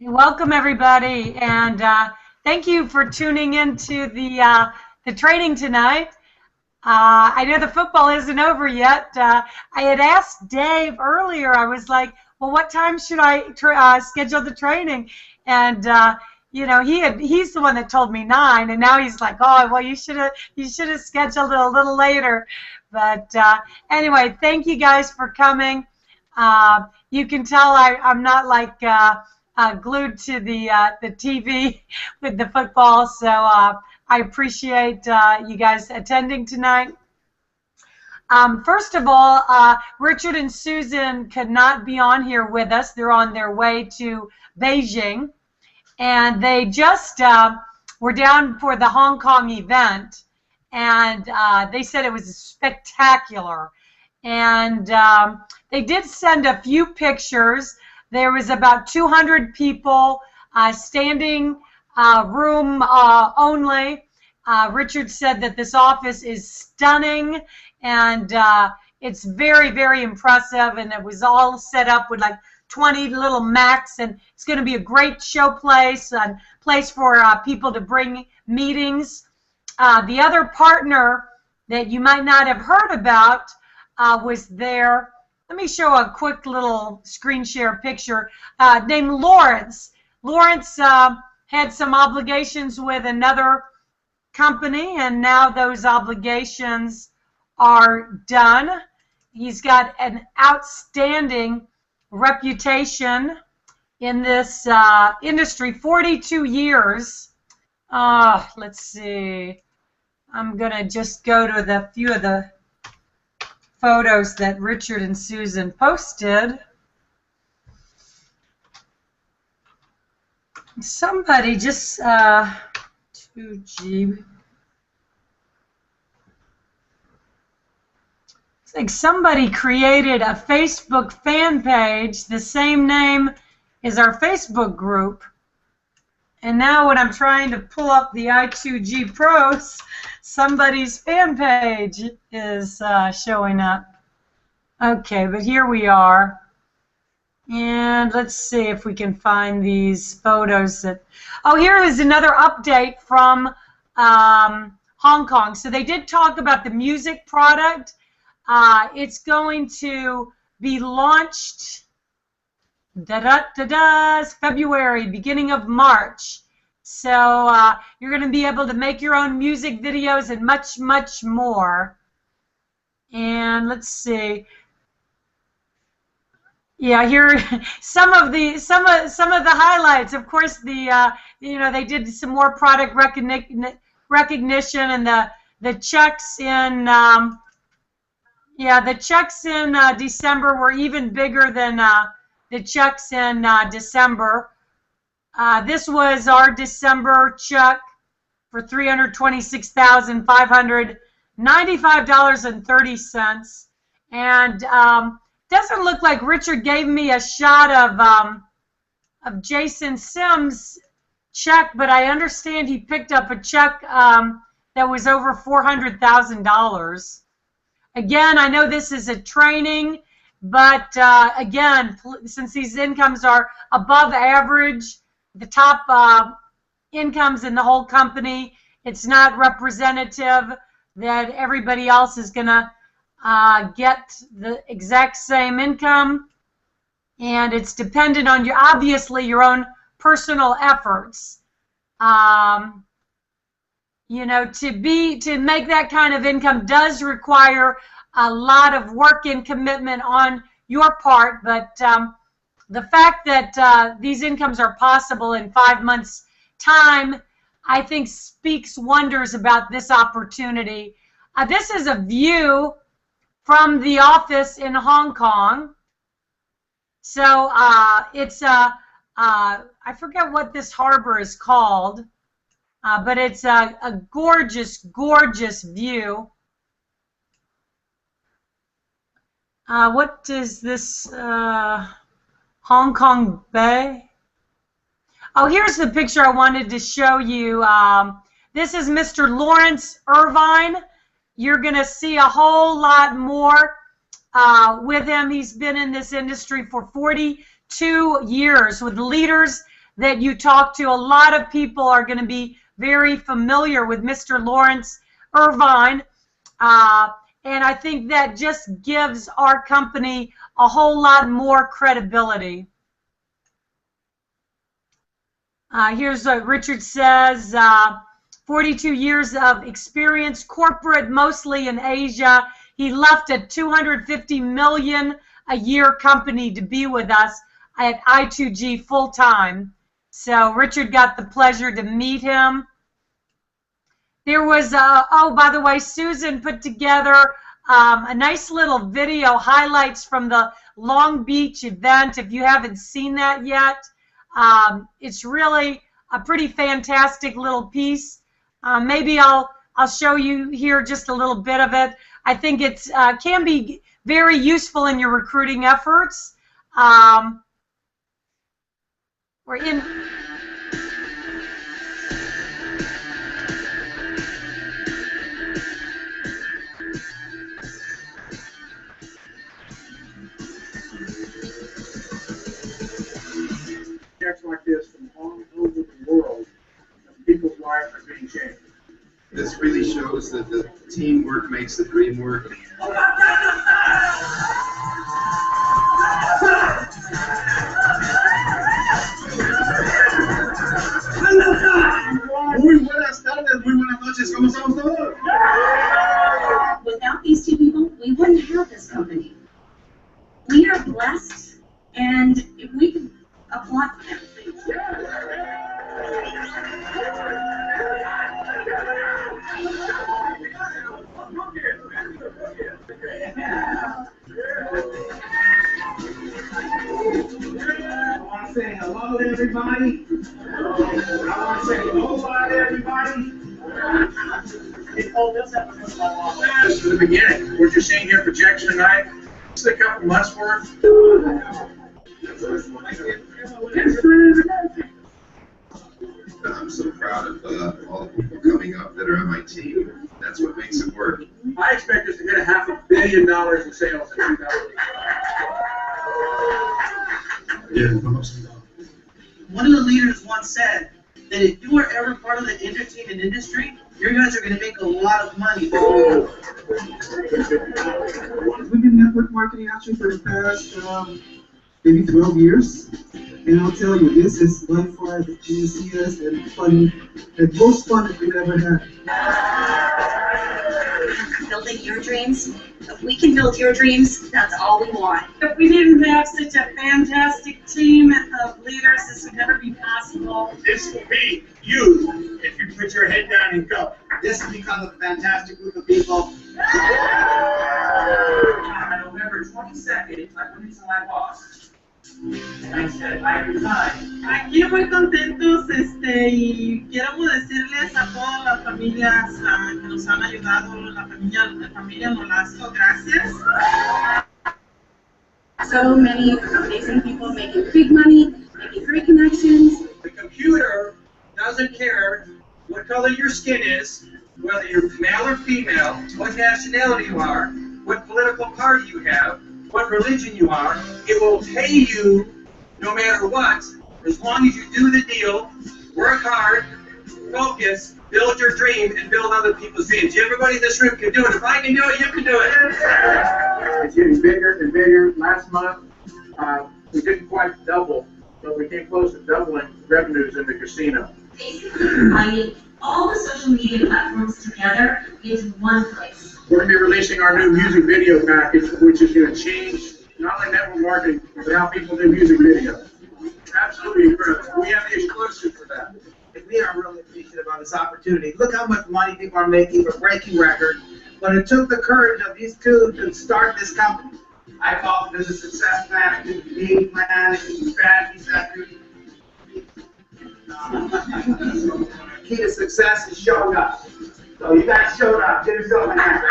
Welcome everybody, and thank you for tuning into the training tonight. I know the football isn't over yet. I had asked Dave earlier. I was like, "Well, what time should I schedule the training?" And you know, he's the one that told me 9, and now he's like, "Oh, well, you should have scheduled it a little later." But anyway, thank you guys for coming. You can tell I'm not like glued to the TV with the football, so I appreciate you guys attending tonight. First of all, Richard and Susan could not be on here with us. They're on their way to Beijing, and they just were down for the Hong Kong event, and they said it was spectacular. And they did send a few pictures. There was about 200 people, standing room only. Richard said that this office is stunning, and it's very, very impressive, and it was all set up with like 20 little Macs, and it's going to be a great show place and place for people to bring meetings. The other partner that you might not have heard about was there. Let me show a quick little screen share picture, named Lawrence. Lawrence had some obligations with another company, and now those obligations are done. He's got an outstanding reputation in this industry, 42 years. Let's see. I'm going to just go to the few of the photos that Richard and Susan posted. Somebody just I2G. It's like somebody created a Facebook fan page, the same name as our Facebook group. And now when I'm trying to pull up the I2G Pros, somebody's fan page is showing up. Okay, but here we are. And let's see if we can find these photos that... Oh, here is another update from Hong Kong. So they did talk about the music product. It's going to be launched February, beginning of March. So you're going to be able to make your own music videos and much, much more. And let's see. Yeah, here some of the highlights. Of course, the you know, they did some more product recognition, and the checks in the checks in December were even bigger than the checks in December. This was our December check for $326,595.30, and doesn't look like Richard gave me a shot of Jason Sims' check, but I understand he picked up a check that was over $400,000. Again, I know this is a training, but again, since these incomes are above average, the top incomes in the whole company, it's not representative that everybody else is going to get the exact same income, and it's dependent on obviously your own personal efforts. You know, to make that kind of income does require a lot of work and commitment on your part, but the fact that these incomes are possible in 5 months' time, I think speaks wonders about this opportunity. This is a view from the office in Hong Kong. So it's I forget what this harbor is called, but it's a gorgeous, gorgeous view. What is this? Hong Kong Bay? Oh, here's the picture I wanted to show you. This is Mr. Lawrence Irvine. You're going to see a whole lot more with him. He's been in this industry for 42 2 years with leaders that you talk to. A lot of people are going to be very familiar with Mr. Lawrence Irvine, and I think that just gives our company a whole lot more credibility. Here's what Richard says, 42 years of experience, corporate, mostly in Asia. He left a $250 million a year company to be with us at I2G full time. So Richard got the pleasure to meet him. There was, oh, by the way, Susan put together a nice little video, highlights from the Long Beach event. If you haven't seen that yet, it's really a pretty fantastic little piece. Maybe I'll show you here just a little bit of it. I think it can be very useful in your recruiting efforts. We're in. Like this from all over the world, and people's lives are being changed. This really shows that the teamwork makes the dream work. Muy buenas tardes, muy buenas noches, ¿cómo estamos todos? Without these two people, we wouldn't have this company. We are blessed, and if we could applaud them. I want to say hello to everybody. I want to say hello to everybody. Just for the beginning, we're just seeing your projection tonight. Just a couple months worth. I'm so proud of all the people coming up that are on my team. That's what makes it work. I expect us to get $500 million in sales in 2000. One of the leaders once said that if you are ever part of the entertainment industry, you guys are going to make a lot of money. We've been network marketing actually for the past maybe 12 years. And I'll tell you, this is by far the juiciest and fun, the most fun that we've ever had. Building your dreams. If we can build your dreams, that's all we want. If we didn't have such a fantastic team of leaders, this would never be possible. This will be you if you put your head down and go. This has become a fantastic group of people. On November 22nd, I went into my boss. I said, I resign. Aquí muy contentos y quiero decirles a todas las familias que nos han ayudado, la familia Nolasco, gracias. So many amazing people making big money, making great connections. The computer doesn't care what color your skin is, whether you're male or female, what nationality you are, what political party you have, what religion you are. It will pay you no matter what, as long as you do the deal, work hard, focus, build your dream, and build other people's dreams. Everybody in this room can do it. If I can do it, you can do it. It's getting bigger and bigger. Last month, we didn't quite double, but we came close to doubling revenues in the casino. Basically combining all the social media platforms together into one place. We're going to be releasing our new music video package, which is going to change not only network marketing, but how people do music video. Absolutely incredible. We have the exclusive for that. We are really appreciative of this opportunity. Look how much money people are making. We're breaking records. But it took the courage of these two to start this company. I call it a success plan, a game plan, a strategy session. Key to success is showing up. So you guys showed up. Get yourself an hand.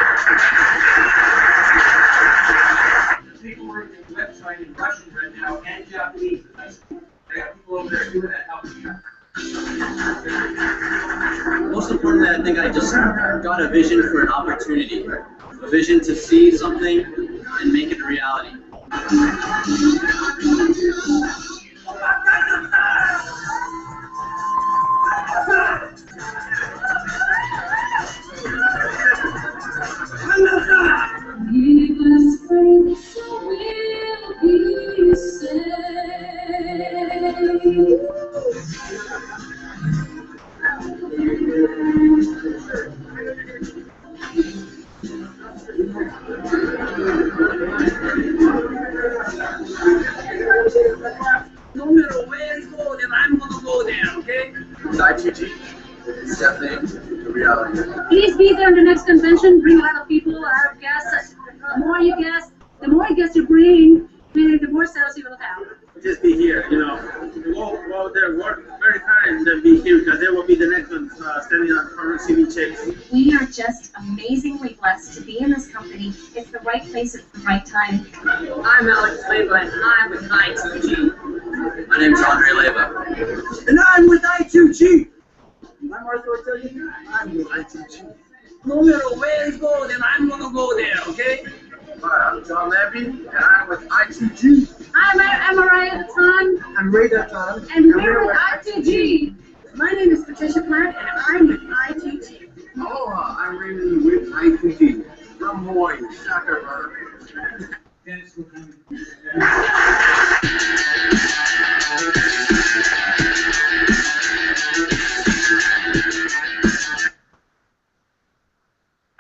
People are using the website in Russian right now and Japanese. I got people over there doing that helping you. Most importantly, I think I just got a vision for an opportunity, a vision to see something and make it a reality. no matter where it's going, then I'm gonna go there, okay? It's I2G. It's definitely the reality. Please be there in the next convention. Bring a lot of people, a lot of guests. The more guests you bring, the more sales you will have. Just be here, you know. Well, they work very hard and then be here because they will be the next ones standing on front receiving checks. We are just amazingly blessed to be in this company. It's the right place at the right time. I'm Alex Leva, and I'm with I2G. My name's Andre Leva. And I'm with I2G. I'm Arthur Ortega. I'm with I2G. No matter where it's going, then I'm gonna go there, okay? Hi, I'm John Levy, and I'm with I2G. I'm Mariah Ton. I'm Ray Dutton. And we're with I2G. My name is Patricia Platt, and I'm with I2G. Aloha, I'm Raymond with I2G. From Hawaii, Shaka.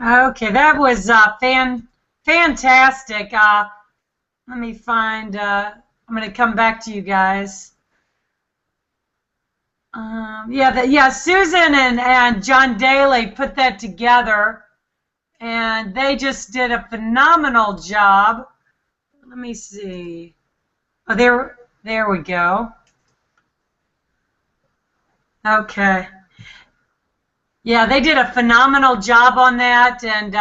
Okay, that was fantastic. Let me find. I'm going to come back to you guys. Susan and John Daly put that together, and they just did a phenomenal job. Let me see. Oh, there we go. Okay. Yeah, they did a phenomenal job on that, and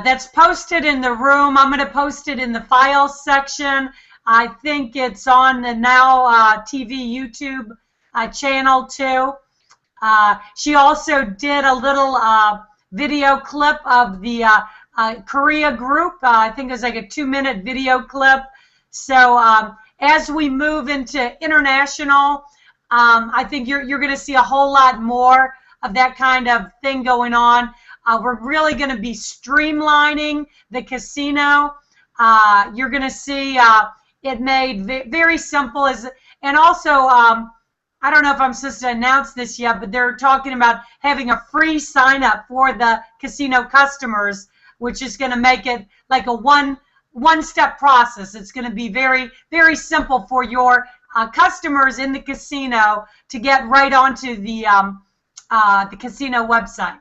that's posted in the room. I'm going to post it in the files section. I think it's on the Now TV YouTube channel too. She also did a little video clip of the Korea group. I think it was like a 2-minute video clip. So as we move into international, I think you're going to see a whole lot more of that kind of thing going on. We're really going to be streamlining the casino. You're going to see it made very simple. And also, I don't know if I'm supposed to announce this yet, but they're talking about having a free sign-up for the casino customers, which is going to make it like a one-step process. It's going to be very, very simple for your customers in the casino to get right onto the casino website.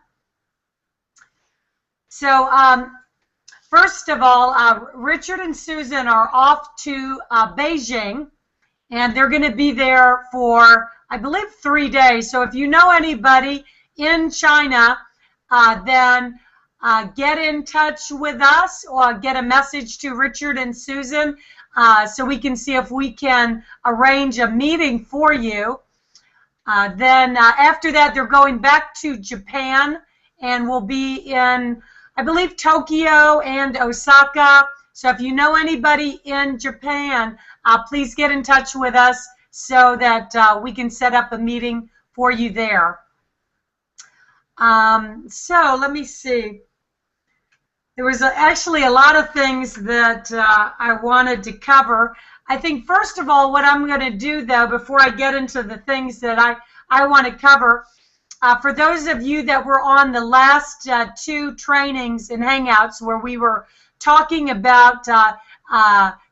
So first of all, Richard and Susan are off to Beijing, and they're going to be there for, I believe, 3 days. So if you know anybody in China, then get in touch with us or get a message to Richard and Susan so we can see if we can arrange a meeting for you. Then after that, they're going back to Japan, and we'll be in, I believe, Tokyo and Osaka. So if you know anybody in Japan, please get in touch with us so that we can set up a meeting for you there. So let me see. There was actually a lot of things that I wanted to cover. I think, first of all, what I'm going to do, though, before I get into the things that I want to cover, for those of you that were on the last 2 trainings and Hangouts where we were talking about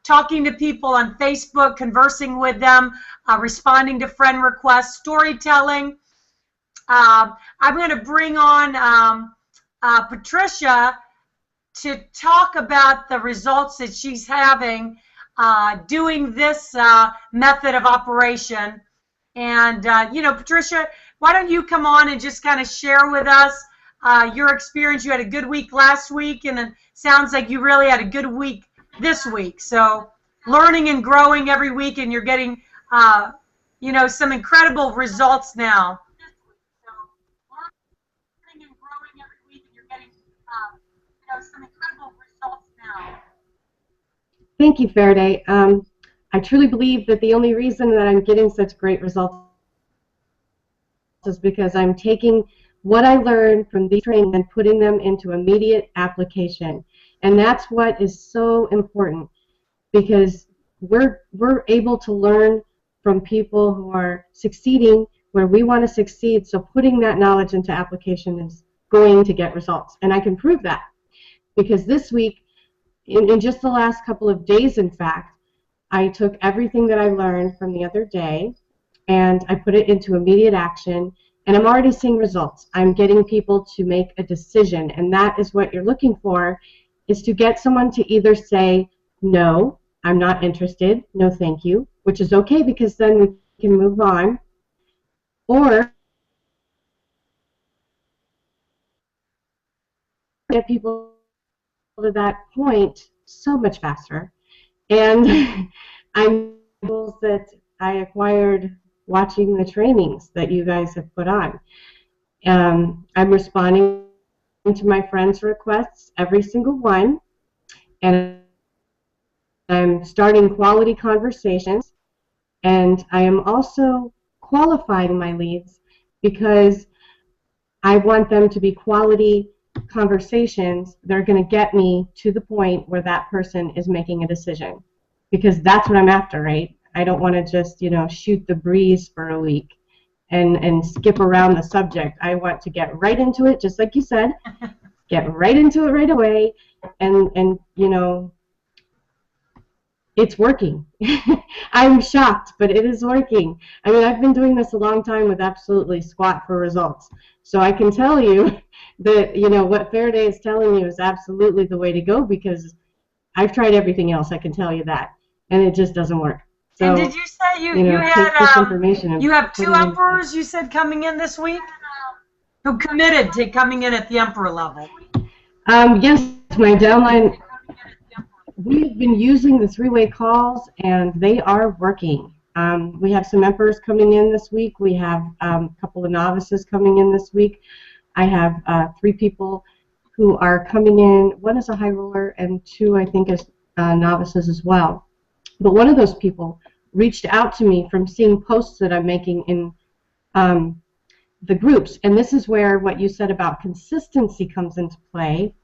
talking to people on Facebook, conversing with them, responding to friend requests, storytelling, I'm going to bring on Patricia to talk about the results that she's having doing this method of operation. And, Patricia, why don't you come on and just kind of share with us your experience. You had a good week last week, and it sounds like you really had a good week this week. So learning and growing every week, and you're getting, some incredible results now. Thank you, Faraday. I truly believe that the only reason that I'm getting such great results is because I'm taking what I learned from these trainings and putting them into immediate application. And that's what is so important, because we're able to learn from people who are succeeding where we want to succeed. So putting that knowledge into application is going to get results. And I can prove that, because this week, in just the last couple of days, in fact, I took everything that I learned from the other day and I put it into immediate action, and I'm already seeing results. I'm getting people to make a decision, and that is what you're looking for, is to get someone to either say, no, I'm not interested, no thank you, which is okay because then we can move on, or get people to that point so much faster. And I'm that I acquired watching the trainings that you guys have put on. I'm responding to my friends' requests, every single one, and I'm starting quality conversations, and I am also qualifying my leads because I want them to be quality conversations that are going to get me to the point where that person is making a decision, because that's what I'm after, right? I don't want to just, you know, shoot the breeze for a week and skip around the subject. I want to get right into it, just like you said, get right into it right away, and you know, it's working. I'm shocked, but it is working. I mean, I've been doing this a long time with absolutely squat for results. So I can tell you that, you know, what Faraday is telling you is absolutely the way to go, because I've tried everything else, I can tell you that, and it just doesn't work. So, and did you say you know, had take this information and you have put 2 it in. emperors you said coming in this week? Who committed to coming in at the emperor level? Yes, my downline, we've been using the 3-way calls, and they are working. We have some emperors coming in this week. We have a couple of novices coming in this week. I have 3 people who are coming in. 1 is a high roller, and 2, I think, is novices as well. But one of those people reached out to me from seeing posts that I'm making in the groups. And this is where what you said about consistency comes into play,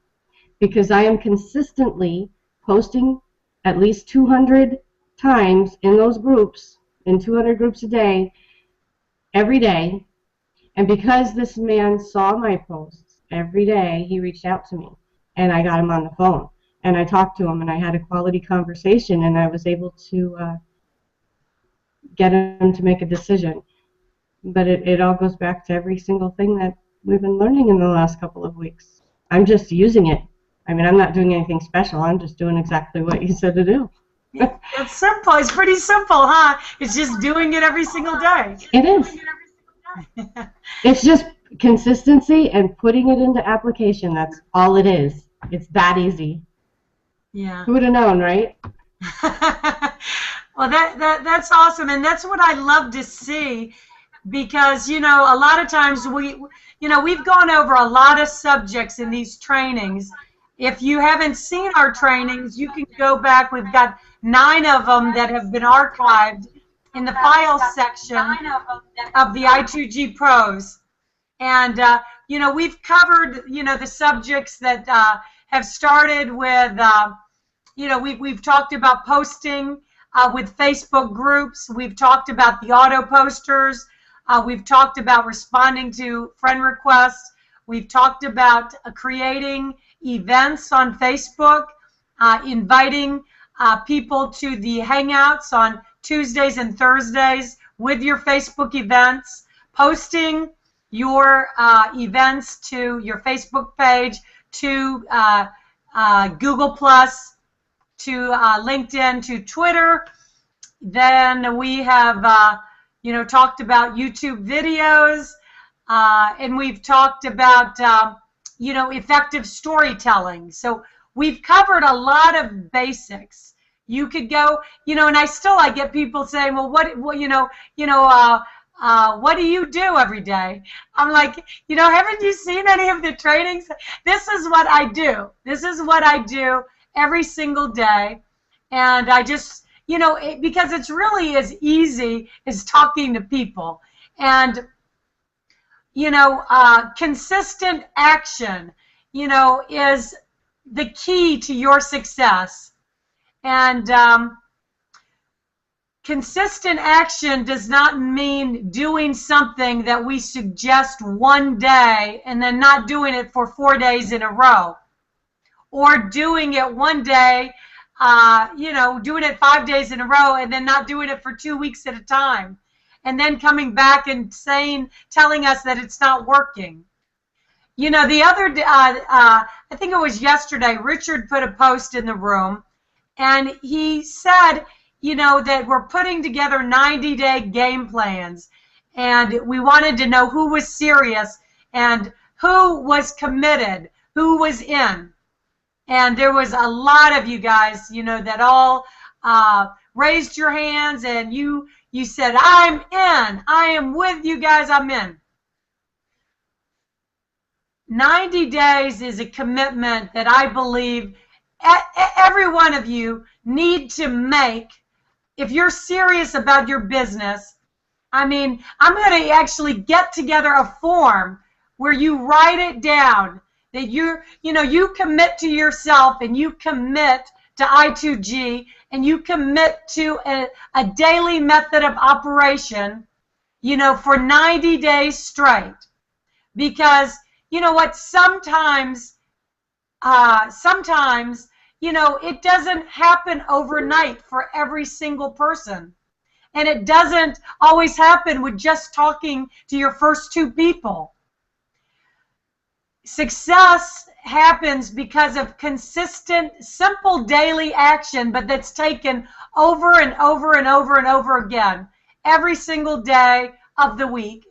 because I am consistently posting at least 200 times in those groups, in 200 groups a day, every day. And because this man saw my posts every day, he reached out to me, and I got him on the phone, and I talked to him, and I had a quality conversation, and I was able to get him to make a decision. But it all goes back to every single thing that we've been learning in the last couple of weeks. I'm just using it. I mean, I'm not doing anything special. I'm just doing exactly what you said to do. It's simple. It's pretty simple, huh? It's just doing it every single day. It is. It's just consistency and putting it into application. That's all it is. It's that easy. Yeah. Who would have known, right? Well, that's awesome, and that's what I love to see, because, you know, a lot of times we've gone over a lot of subjects in these trainings. If you haven't seen our trainings, you can go back. We've got 9 of them that have been archived in the files section of the I2G Pros. And, you know, we've covered, you know, the subjects that have started with, you know, we've talked about posting with Facebook groups. We've talked about the auto posters. We've talked about responding to friend requests. We've talked about creating events on Facebook, inviting people to the Hangouts on Tuesdays and Thursdays with your Facebook events, posting your events to your Facebook page, to Google+, to LinkedIn, to Twitter. Then we have, you know, talked about YouTube videos, and we've talked about, you know, effective storytelling. So we've covered a lot of basics. You could go, you know, and I get people saying, well, what do you do every day? I'm like, you know, haven't you seen any of the trainings? This is what I do. This is what I do every single day. And I just, you know, because it's really as easy as talking to people. And, you know, consistent action, you know, is the key to your success. And consistent action does not mean doing something that we suggest one day and then not doing it for 4 days in a row, or doing it one day you know, doing it 5 days in a row and then not doing it for 2 weeks at a time, and then coming back and telling us that it's not working. You know, the other, I think it was yesterday, Richard put a post in the room, and he said, you know, that we're putting together 90-day game plans, and we wanted to know who was serious and who was committed, who was in. And there was a lot of you guys, you know, that all raised your hands, and you said, I'm in. I am with you guys. I'm in. 90 days is a commitment that I believe every one of you need to make if you're serious about your business. I mean, I'm going to actually get together a form where you write it down that you commit to yourself, and you commit to I2G, and you commit to a daily method of operation, you know, for 90 days straight. Because you know what, sometimes, you know, it doesn't happen overnight for every single person. And it doesn't always happen with just talking to your first 2 people. Success happens because of consistent, simple daily action, but that's taken over and over and over and over again, every single day of the week.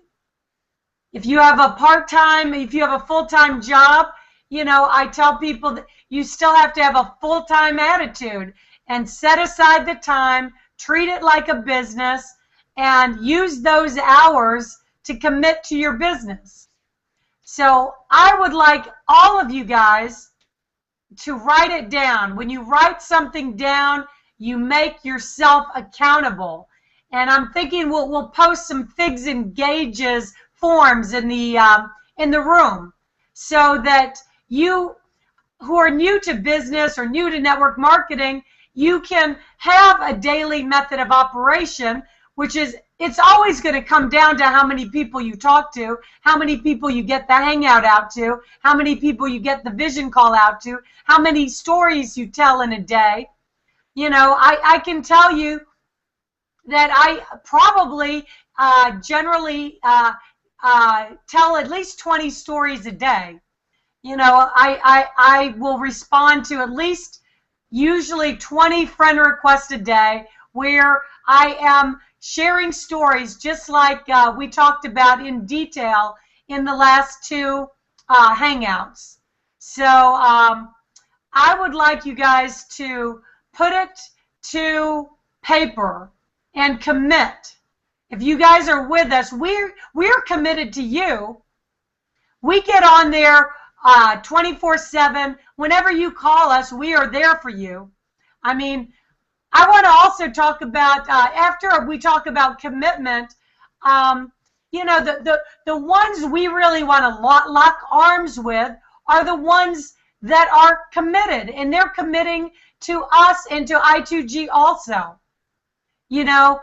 If you have a part-time, if you have a full-time job, you know, I tell people that you still have to have a full-time attitude and set aside the time, treat it like a business, and use those hours to commit to your business. So I would like all of you guys to write it down. When you write something down, you make yourself accountable. And I'm thinking we'll post some Figs and Gauges forms in the room, so that you who are new to business or new to network marketing, you can have a daily method of operation, which is, it's always going to come down to how many people you talk to, how many people you get the hangout out to, how many people you get the vision call out to, how many stories you tell in a day. You know, I can tell you that I probably generally tell at least 20 stories a day. You know, I will respond to at least usually 20 friend requests a day where I am sharing stories, just like we talked about in detail in the last 2 hangouts. So I would like you guys to put it to paper and commit. If you guys are with us, we're committed to you. We get on there 24/7. Whenever you call us, we are there for you. I mean, I want to also talk about, after we talk about commitment, you know, the ones we really want to lock arms with are the ones that are committed, and they're committing to us and to I2G also. You know,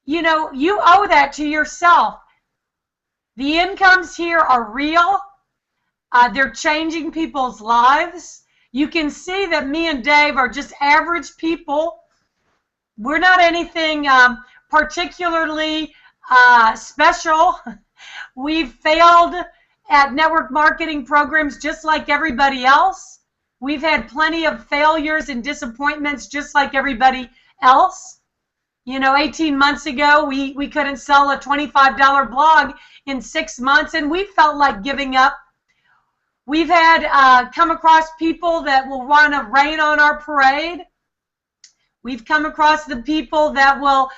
you owe that to yourself. The incomes here are real. They're changing people's lives. You can see that me and Dave are just average people. We're not anything particularly special. We've failed at network marketing programs just like everybody else. We've had plenty of failures and disappointments just like everybody else. You know, 18 months ago, we couldn't sell a $25 blog in 6 months, and we felt like giving up. We've had come across people that will want to rain on our parade. We've come across the people that will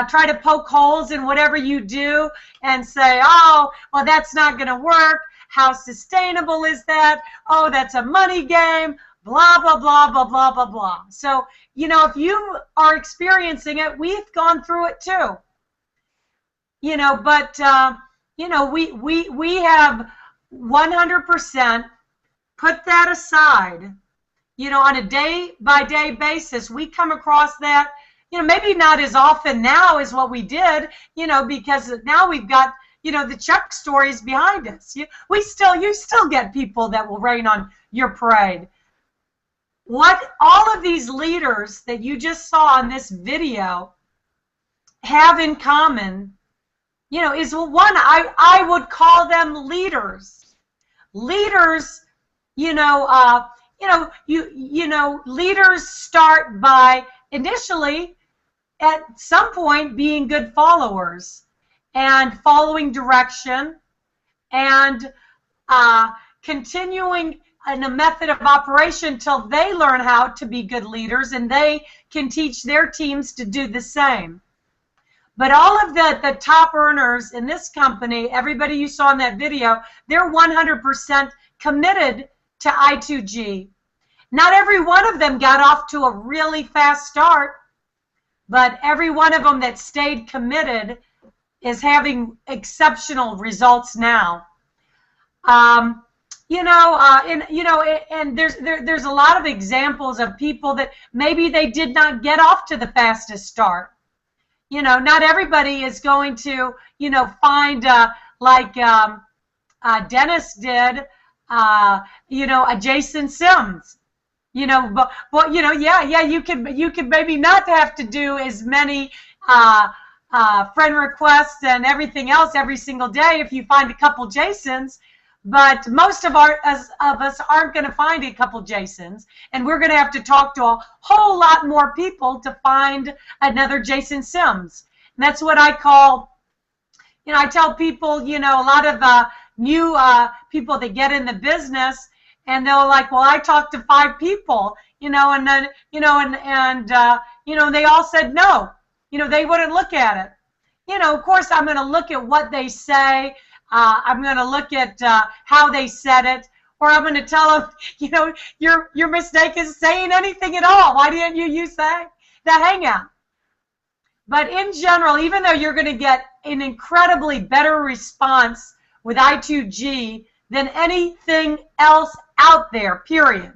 try to poke holes in whatever you do and say, oh, well, that's not going to work. How sustainable is that? Oh, that's a money game. Blah, blah, blah, blah, blah, blah, blah. So, you know, if you are experiencing it, we've gone through it too. You know, but, you know, we have 100% put that aside. You know, on a day-by-day basis, we come across that, you know, maybe not as often now as what we did, you know, because now we've got, you know, the Chuck stories behind us. You still get people that will rain on your parade. what all of these leaders that you just saw in this video have in common, is one, I would call them leaders. Leaders, leaders start by initially at some point being good followers and following direction and continuing in a method of operation till they learn how to be good leaders and they can teach their teams to do the same. But all of the top earners in this company, everybody you saw in that video, they're 100% committed to I2G. Not every one of them got off to a really fast start, but every one of them that stayed committed is having exceptional results now. And there's a lot of examples of people that maybe they did not get off to the fastest start. Not everybody is going to, find like Dennis did, a Jason Sims. But you could maybe not have to do as many friend requests and everything else every single day if you find a couple Jasons. But most of us aren't going to find a couple Jasons, and we're going to have to talk to a whole lot more people to find another Jason Sims. And that's what I call, I tell people, a lot of new people that get in the business, and they're like, well, I talked to 5 people, and then, they all said no. They wouldn't look at it. Of course, I'm going to look at what they say. I'm going to look at how they said it, or I'm going to tell them, your mistake is saying anything at all. Why didn't you use the Hangout? But in general, even though you're going to get an incredibly better response with I2G than anything else out there, period,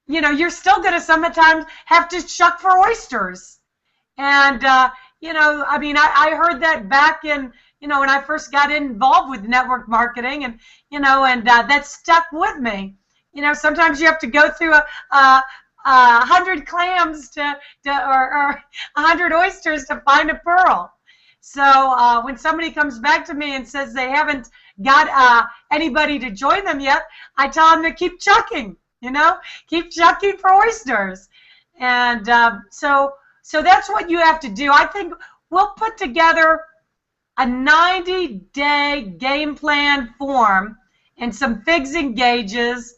you're still going to sometimes have to chuck for oysters. And, I heard that back in, when I first got involved with network marketing, and that stuck with me. Sometimes you have to go through 100 clams or 100 oysters to find a pearl. So when somebody comes back to me and says they haven't got anybody to join them yet, I tell them to keep chucking. Keep chucking for oysters. And so that's what you have to do. I think we'll put together a 90-day game plan form and some figs and gauges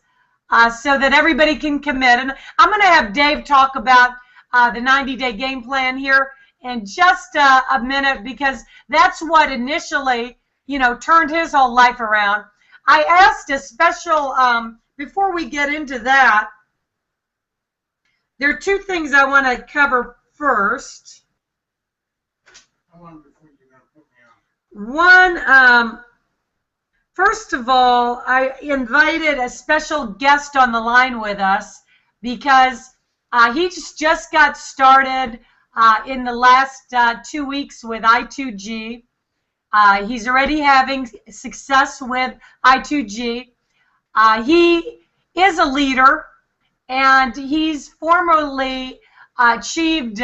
so that everybody can commit. And I'm going to have Dave talk about the 90-day game plan here in just a minute, because that's what initially, turned his whole life around. I asked a special, before we get into that, there are 2 things I want to cover first. One, first of all, I invited a special guest on the line with us because he just got started in the last 2 weeks with I2G. He's already having success with I2G. He is a leader, and he's formerly achieved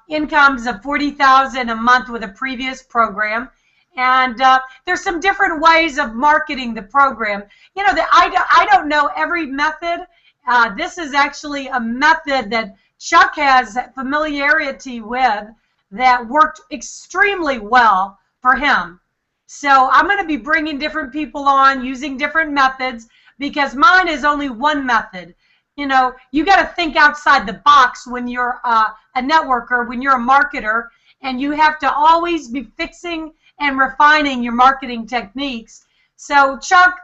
incomes of $40,000 a month with a previous program. And there's some different ways of marketing the program. I don't know every method. This is actually a method that Chuck has familiarity with that worked extremely well for him. So I'm going to be bringing different people on using different methods because mine is only one method. You got to think outside the box when you're a networker, when you're a marketer, and you have to always be fixing and refining your marketing techniques. So Chuck,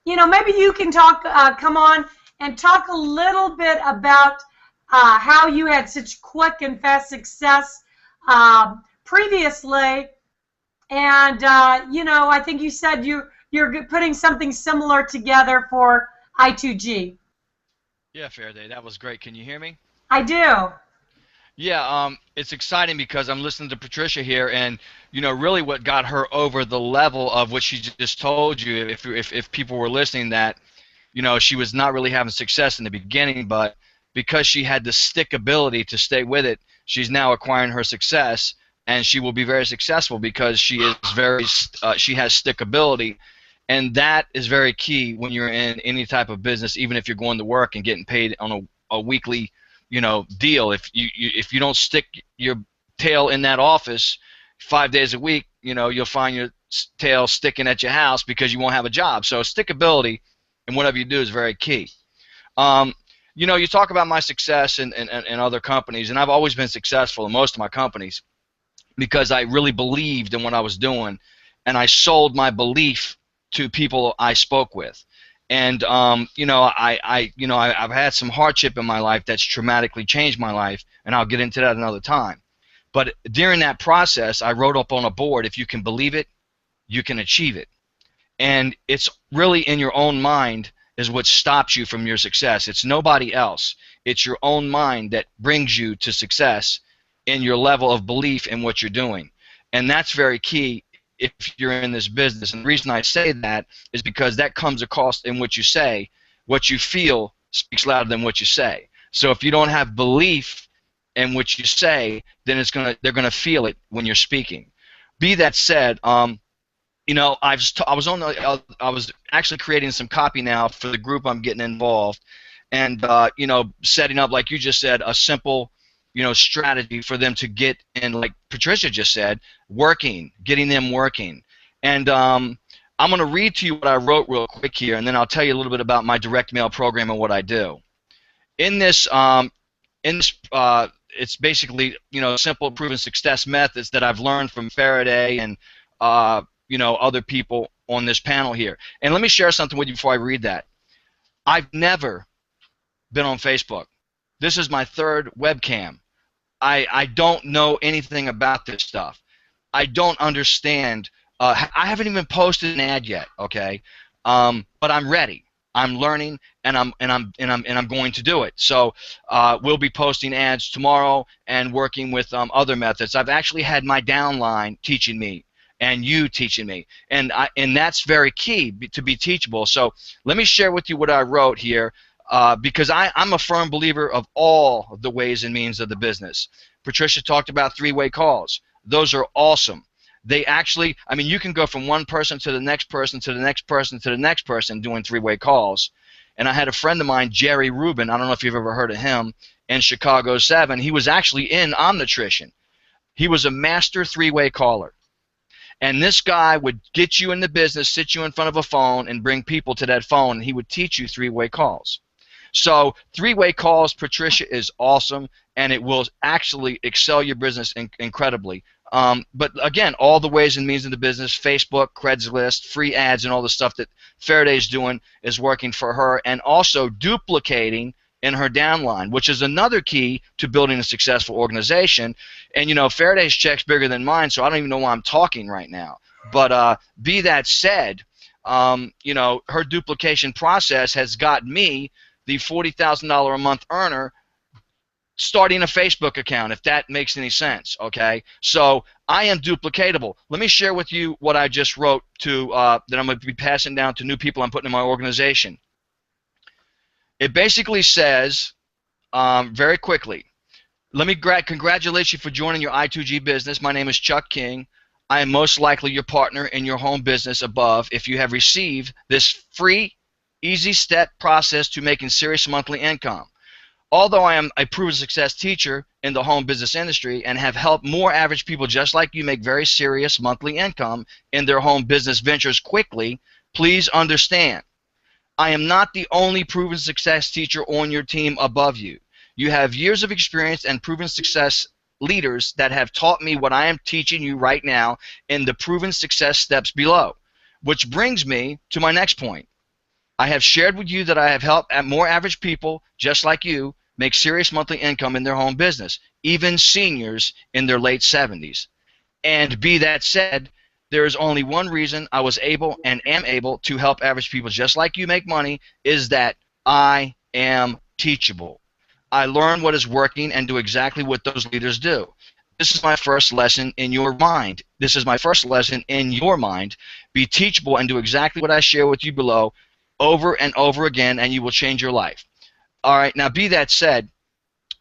maybe you can come on and talk a little bit about how you had such quick and fast success previously. And, I think you said you're putting something similar together for I2G. Yeah, Faraday, that was great. Can you hear me? I do. Yeah, it's exciting because I'm listening to Patricia here, and really what got her over the level of what she just told you. If people were listening, that she was not really having success in the beginning, but because she had the stickability to stay with it, she's now acquiring her success, and she will be very successful because she is she has stickability, and that is very key when you're in any type of business, even if you're going to work and getting paid on a weekly, deal. If you don't stick your tail in that office 5 days a week, you'll find your tail sticking at your house because you won't have a job. So stickability in whatever you do is very key. You talk about my success in other companies, and I've always been successful in most of my companies because I really believed in what I was doing, and I sold my belief to people I spoke with. And I've had some hardship in my life that's dramatically changed my life, and I'll get into that another time. But during that process, I wrote up on a board, if you can believe it, you can achieve it. And it's really in your own mind is what stops you from your success. It's nobody else. It's your own mind that brings you to success in your level of belief in what you're doing. And that's very key if you're in this business. And the reason I say that is because that comes across in what you say. What you feel speaks louder than what you say. So if you don't have belief in what you say, then they're gonna feel it when you're speaking. Be that said, I was actually creating some copy now for the group I'm getting involved, and setting up, like you just said, a simple strategy for them to get in, like Patricia just said, getting them working. And I'm going to read to you what I wrote real quick here, and then I'll tell you a little bit about my direct mail program and what I do. In this, it's basically simple proven success methods that I've learned from Faraday and other people on this panel here. And let me share something with you before I read that. I've never been on Facebook. This is my third webcam. I don't know anything about this stuff. I don't understand. I haven't even posted an ad yet, okay? But I'm ready. I'm learning, and I'm going to do it. So we'll be posting ads tomorrow and working with other methods. I've actually had my downline teaching me, and you teaching me, and that's very key to be teachable. So let me share with you what I wrote here, because I'm a firm believer of all of the ways and means of the business. Patricia talked about three-way calls. Those are awesome. They actually, you can go from one person to the next person to the next person to the next person doing three-way calls. And I had a friend of mine, Jerry Rubin, I don't know if you've ever heard of him, in Chicago 7. He was actually in Omnitrition. He was a master three-way caller. And this guy would get you in the business, sit you in front of a phone, and bring people to that phone, and he would teach you three-way calls. So three-way calls, Patricia, is awesome, and it will actually excel your business incredibly. But again, all the ways and means of the business, Facebook, Craigslist, free ads, and all the stuff that Faraday's doing is working for her, and also duplicating in her downline, which is another key to building a successful organization. And Faraday's check's bigger than mine, so I don't even know why I'm talking right now. But be that said, her duplication process has got me the $40,000 a month earner starting a Facebook account, if that makes any sense, okay? So I am duplicatable. Let me share with you what I just wrote to that I'm going to be passing down to new people I'm putting in my organization. It basically says, very quickly, let me congratulate you for joining your I2G business. My name is Chuck King. I am most likely your partner in your home business above if you have received this free, easy step process to making serious monthly income. Although I am a proven success teacher in the home business industry and have helped more average people just like you make very serious monthly income in their home business ventures quickly, please understand, I am not the only proven success teacher on your team above you. You have years of experience and proven success leaders that have taught me what I am teaching you right now in the proven success steps below, which brings me to my next point. I have shared with you that I have helped more average people just like you make serious monthly income in their home business, even seniors in their late 70s. And be that said, there is only one reason I was able and am able to help average people just like you make money, is that I am teachable. I learn what is working and do exactly what those leaders do. This is my first lesson in your mind. This is my first lesson in your mind. Be teachable and do exactly what I share with you below over and over again, and you will change your life. All right, now be that said,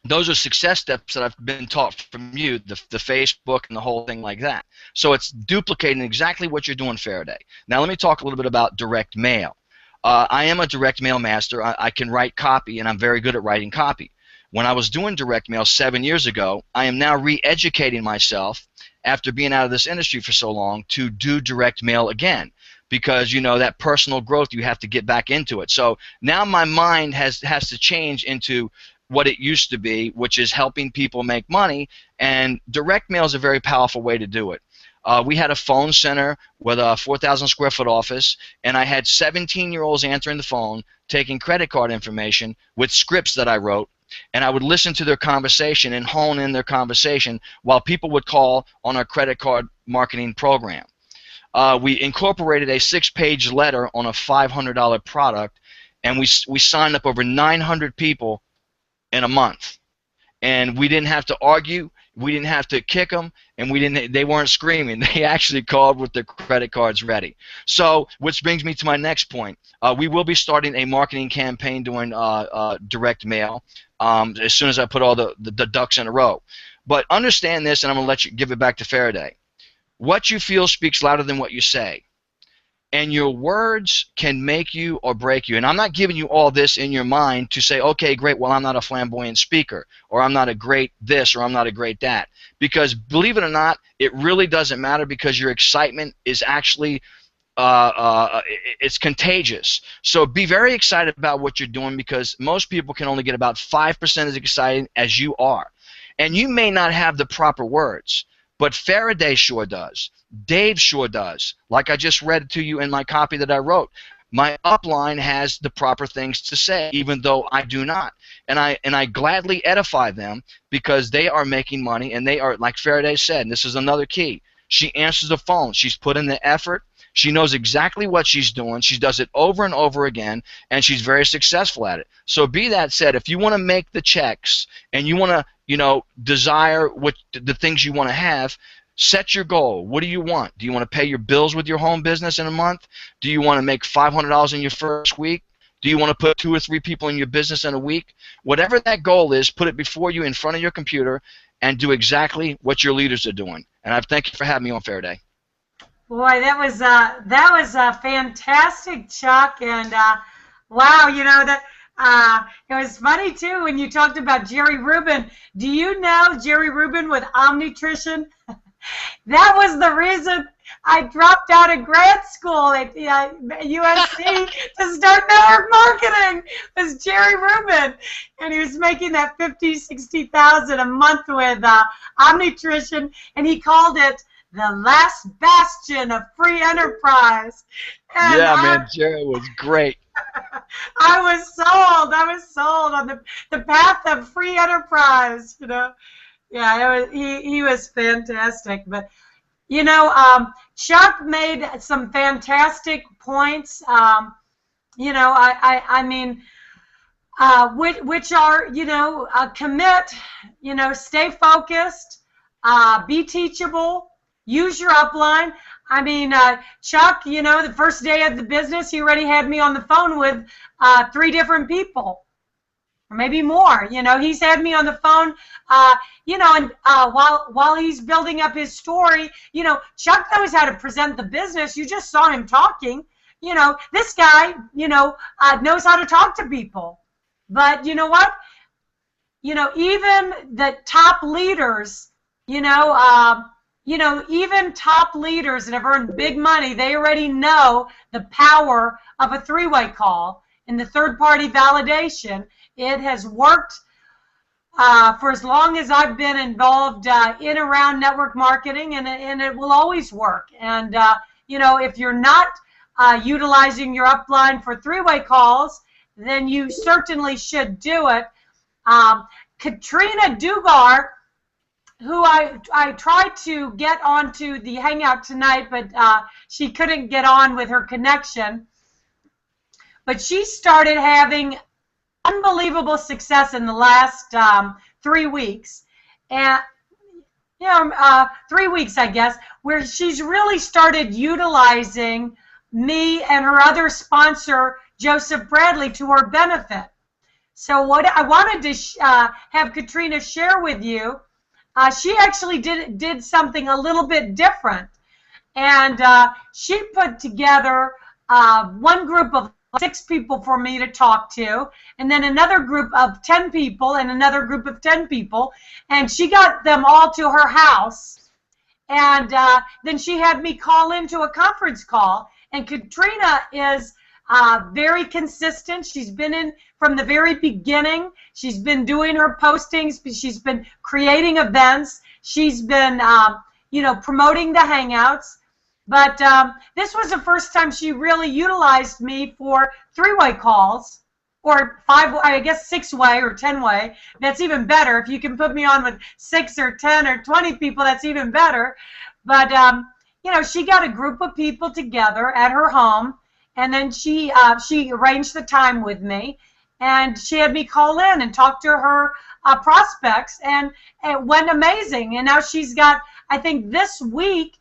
those are success steps that I've been taught from you, the Facebook and the whole thing like that. So it's duplicating exactly what you're doing, Faraday. Now let me talk a little bit about direct mail. I am a direct mail master. I can write copy, and I'm very good at writing copy. When I was doing direct mail 7 years ago, I am now re-educating myself after being out of this industry for so long to do direct mail again, because you know that personal growth, you have to get back into it. So now my mind has to change into what it used to be, which is helping people make money, and direct mail is a very powerful way to do it. We had a phone center with a 4,000 square foot office, and I had 17-year-olds answering the phone, taking credit card information with scripts that I wrote, and I would listen to their conversation and hone in their conversation while people would call on our credit card marketing program. We incorporated a 6-page letter on a $500 product, and we signed up over 900 people in a month, and we didn't have to argue, we didn't have to kick them, and they weren't screaming. They actually called with their credit cards ready. So, which brings me to my next point. We will be starting a marketing campaign doing direct mail as soon as I put all the ducks in a row. But understand this, and I'm going to give it back to Faraday. What you feel speaks louder than what you say. And your words can make you or break you. And I'm not giving you all this in your mind to say, okay, great, well, I'm not a flamboyant speaker, or I'm not a great this, or I'm not a great that. Because believe it or not, it really doesn't matter, because your excitement is actually it's contagious. So be very excited about what you're doing, because most people can only get about 5% as excited as you are. And you may not have the proper words, but Faraday sure does. Dave sure does. Like I just read to you in my copy that I wrote. My upline has the proper things to say, even though I do not. And I gladly edify them, because they are making money, and they are, like Faraday said, and this is another key, she answers the phone. She's put in the effort. She knows exactly what she's doing. She does it over and over again, and she's very successful at it. So be that said, if you want to make the checks and you want to, you know, desire what the things you want to have, set your goal. What do you want? Do you want to pay your bills with your home business in a month? Do you want to make $500 in your first week? Do you want to put 2 or 3 people in your business in a week? Whatever that goal is, put it before you in front of your computer and do exactly what your leaders are doing. And I thank you for having me on Faraday. Boy, that was fantastic, Chuck, and wow, you know that it was funny too when you talked about Jerry Rubin. Do you know Jerry Rubin with Omnutrition? That was the reason I dropped out of grad school at USC to start network marketing. It was Jerry Rubin, and he was making that $50,000, $60,000 a month with Omnutrition, and he called it the last bastion of free enterprise. And yeah, man, Jerry was great. I was sold on the path of free enterprise, you know. Yeah, he was fantastic. But, you know, Chuck made some fantastic points, you know, I mean, which are, you know, commit, you know, stay focused, be teachable, use your upline. I mean, Chuck, you know, the first day of the business, he already had me on the phone with 3 different people, or maybe more. You know, he's had me on the phone, you know, and while he's building up his story, you know, Chuck knows how to present the business. You just saw him talking. You know, this guy, you know, knows how to talk to people. But you know what? You know, even the top leaders, you know, even top leaders that have earned big money, they already know the power of a 3-way call and the third-party validation. It has worked for as long as I've been involved in around network marketing, and it will always work. And, you know, if you're not utilizing your upline for 3-way calls, then you certainly should do it. Katrina Dugar, who I tried to get onto the Hangout tonight, but she couldn't get on with her connection. But she started having unbelievable success in the last 3 weeks, and 3 weeks, I guess, where she's really started utilizing me and her other sponsor, Joseph Bradley, to her benefit. So what I wanted to have Katrina share with you, she actually did something a little bit different. And she put together one group of 6 people for me to talk to, and then another group of 10 people, and another group of 10 people, and she got them all to her house, and then she had me call into a conference call, and Katrina is very consistent. She's been in from the very beginning. She's been doing her postings. She's been creating events. She's been, you know, promoting the Hangouts. But this was the first time she really utilized me for 3-way calls, or 6-way or 10-way. That's even better. If you can put me on with 6 or 10 or 20 people, that's even better. But you know, she got a group of people together at her home, and then she arranged the time with me, and she had me call in and talk to her prospects, and it went amazing. And now she's got, I think this week,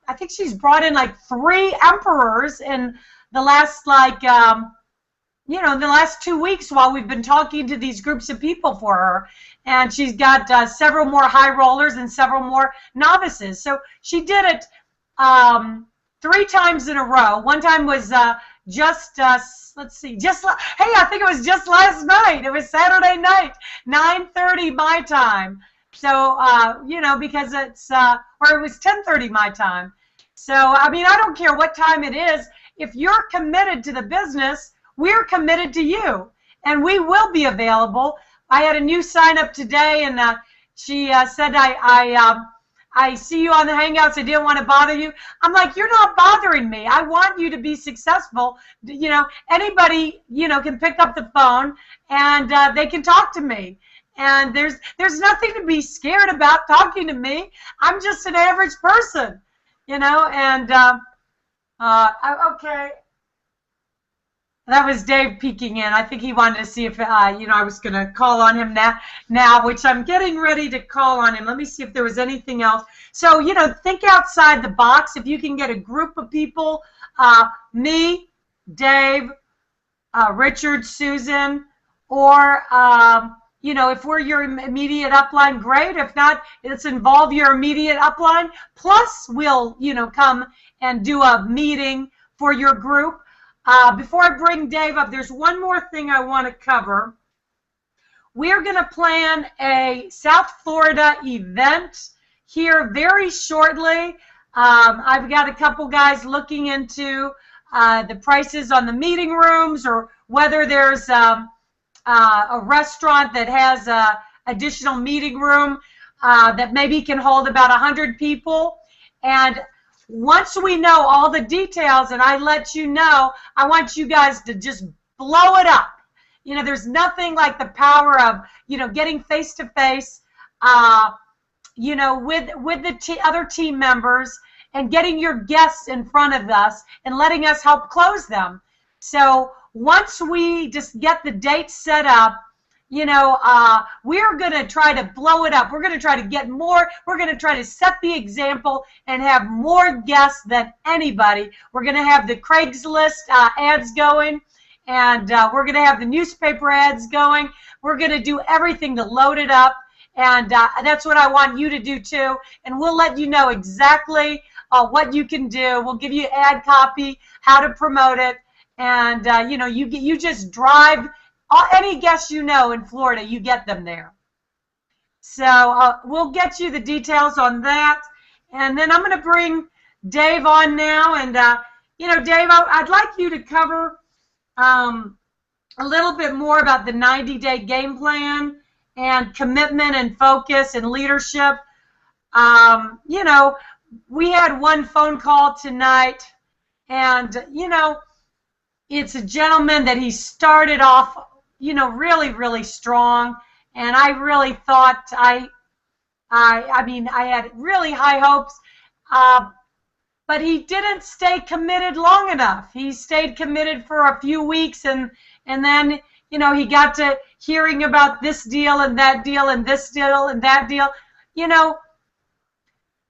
I think she's brought in like 3 emperors in the last, like, you know, the last 2 weeks while we've been talking to these groups of people for her. And she's got several more high rollers and several more novices. So she did it 3 times in a row. One time was let's see, hey, I think it was just last night. It was Saturday night, 9:30 my time. So, you know, because it's, or it was 10:30 my time. So, I mean, I don't care what time it is. If you're committed to the business, we're committed to you. And we will be available. I had a new sign up today, and she said, I see you on the Hangouts. I didn't want to bother you. I'm like, you're not bothering me. I want you to be successful. You know, anybody, you know, can pick up the phone, and they can talk to me. And there's nothing to be scared about talking to me. I'm just an average person, you know. And okay, that was Dave peeking in. I think he wanted to see if you know, I was going to call on him now, which I'm getting ready to call on him. Let me see if there was anything else. So, you know, think outside the box. If you can get a group of people, me, Dave, Richard, Susan, or you know, if we're your immediate upline, great. If not, let's involve your immediate upline. Plus, we'll, you know, come and do a meeting for your group. Before I bring Dave up, there's one more thing I want to cover. We're going to plan a South Florida event here very shortly. I've got a couple guys looking into the prices on the meeting rooms, or whether there's a restaurant that has a additional meeting room that maybe can hold about 100 people. And once we know all the details and I let you know, I want you guys to just blow it up. You know, there's nothing like the power of, you know, getting face to face, you know, with the other team members, and getting your guests in front of us and letting us help close them. So once we just get the date set up, you know, we're going to try to blow it up. We're going to try to get more. We're going to try to set the example and have more guests than anybody. We're going to have the Craigslist ads going, and we're going to have the newspaper ads going. We're going to do everything to load it up, and that's what I want you to do too. And we'll let you know exactly what you can do. We'll give you ad copy, how to promote it. And, you know, you just drive any guests you know in Florida, you get them there. So we'll get you the details on that. And then I'm going to bring Dave on now. And, you know, Dave, I'd like you to cover a little bit more about the 90-day game plan and commitment and focus and leadership. You know, we had one phone call tonight, and, you know, it's a gentleman that he started off, you know, really, really strong, and I really thought I mean, I had really high hopes, but he didn't stay committed long enough. He stayed committed for a few weeks, and then, you know, he got to hearing about this deal and that deal and this deal and that deal. You know,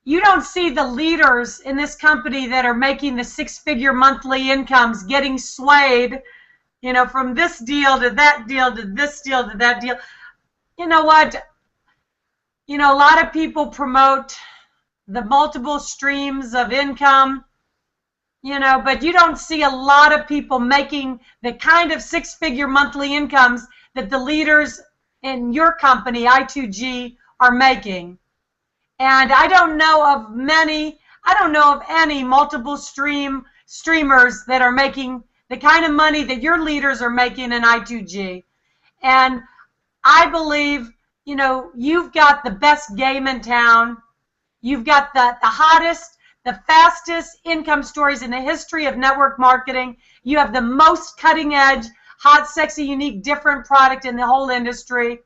you don't see the leaders in this company that are making the 6-figure monthly incomes getting swayed, You know, from this deal to that deal to this deal to that deal. You know what? You know, a lot of people promote the multiple streams of income, you know, but you don't see a lot of people making the kind of six-figure monthly incomes that the leaders in your company, I2G, are making. And I don't know of any multiple streamers that are making the kind of money that your leaders are making in I2G. And I believe, you know, you've got the best game in town. You've got the hottest, the fastest income stories in the history of network marketing. You have the most cutting edge, hot, sexy, unique, different product in the whole industry.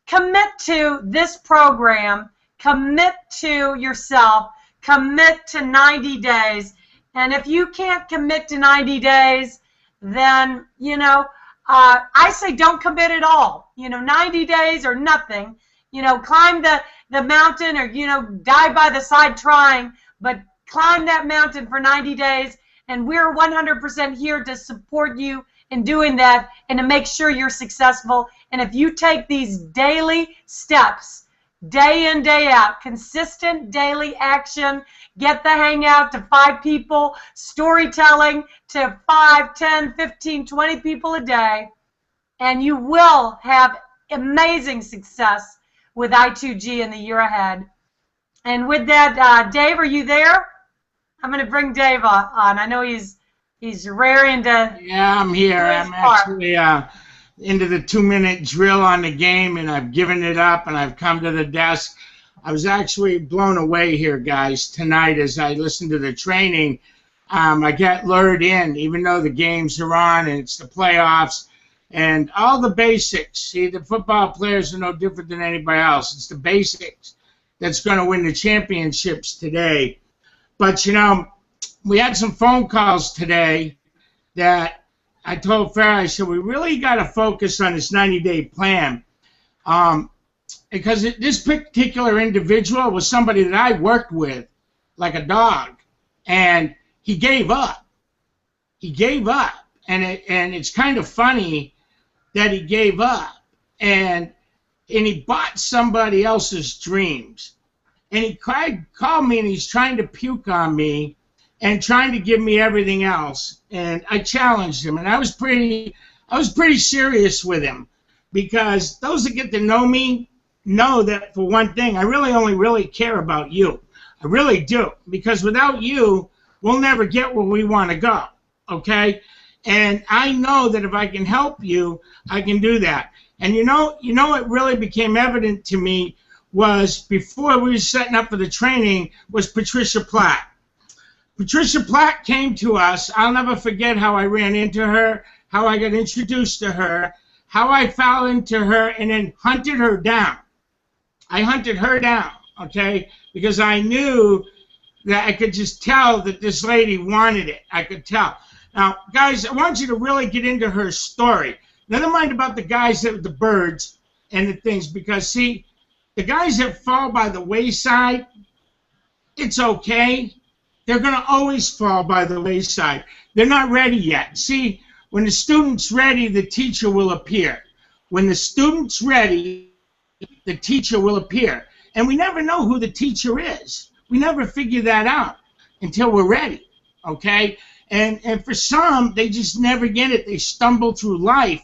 Commit to this program. Commit to yourself. Commit to 90 days. And if you can't commit to 90 days, then, you know, I say don't commit at all. You know, 90 days or nothing. You know, climb the mountain or, you know, die by the side trying, but climb that mountain for 90 days. And we're 100% here to support you in doing that and to make sure you're successful. And if you take these daily steps, day in, day out, consistent daily action, get the hangout to 5 people, storytelling to 5, 10, 15, 20 people a day, and you will have amazing success with I2G in the year ahead. And with that, Dave, are you there? I'm going to bring Dave on. I know he's raring to... Yeah, I'm here. I'm actually into the 2-minute drill on the game, and I've given it up, and I've come to the desk. I was actually blown away here, guys, tonight as I listened to the training. I got lured in, even though the games are on and it's the playoffs, and all the basics. See, the football players are no different than anybody else. It's the basics that's going to win the championships today. But, you know, we had some phone calls today that I told Farrah, I said, we really got to focus on this 90-day plan. Because this particular individual was somebody that I worked with like a dog, and he gave up. He gave up, and it's kind of funny that he gave up, and he bought somebody else's dreams, and he called me, and he's trying to puke on me and trying to give me everything else, and I challenged him, and I was pretty serious with him, because those that get to know me know that, for one thing, I only really care about you. I really do, because without you, we'll never get where we want to go, okay? And I know that if I can help you, I can do that. And you know what really became evident to me was, before we were setting up for the training, was Patricia Platt. Patricia Platt came to us. I'll never forget how I ran into her, how I got introduced to her, how I fell into her and then hunted her down. I hunted her down, okay, because I knew that I could just tell that this lady wanted it. I could tell. Now, guys, I want you to really get into her story. Never mind about the guys that the birds and the things, because, see, the guys that fall by the wayside, it's okay. They're going to always fall by the wayside. They're not ready yet. See, when the student's ready, the teacher will appear. When the student's ready, the teacher will appear. And we never know who the teacher is. We never figure that out until we're ready, okay? And for some, they just never get it. They stumble through life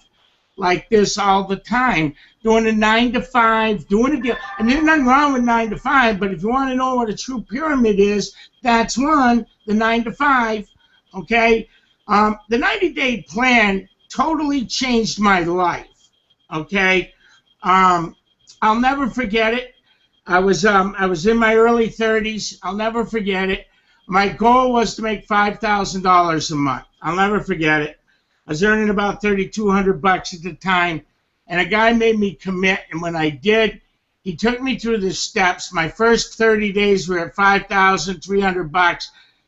like this all the time, doing a 9 to 5, doing a deal. And there's nothing wrong with 9 to 5, but if you want to know what a true pyramid is, that's one, the 9 to 5, okay? The 90-day plan totally changed my life, okay? I'll never forget it. I was in my early 30s. I'll never forget it. My goal was to make $5,000 a month. I'll never forget it. I was earning about $3,200 at the time, and a guy made me commit, and when I did, he took me through the steps. My first 30 days were at $5,300.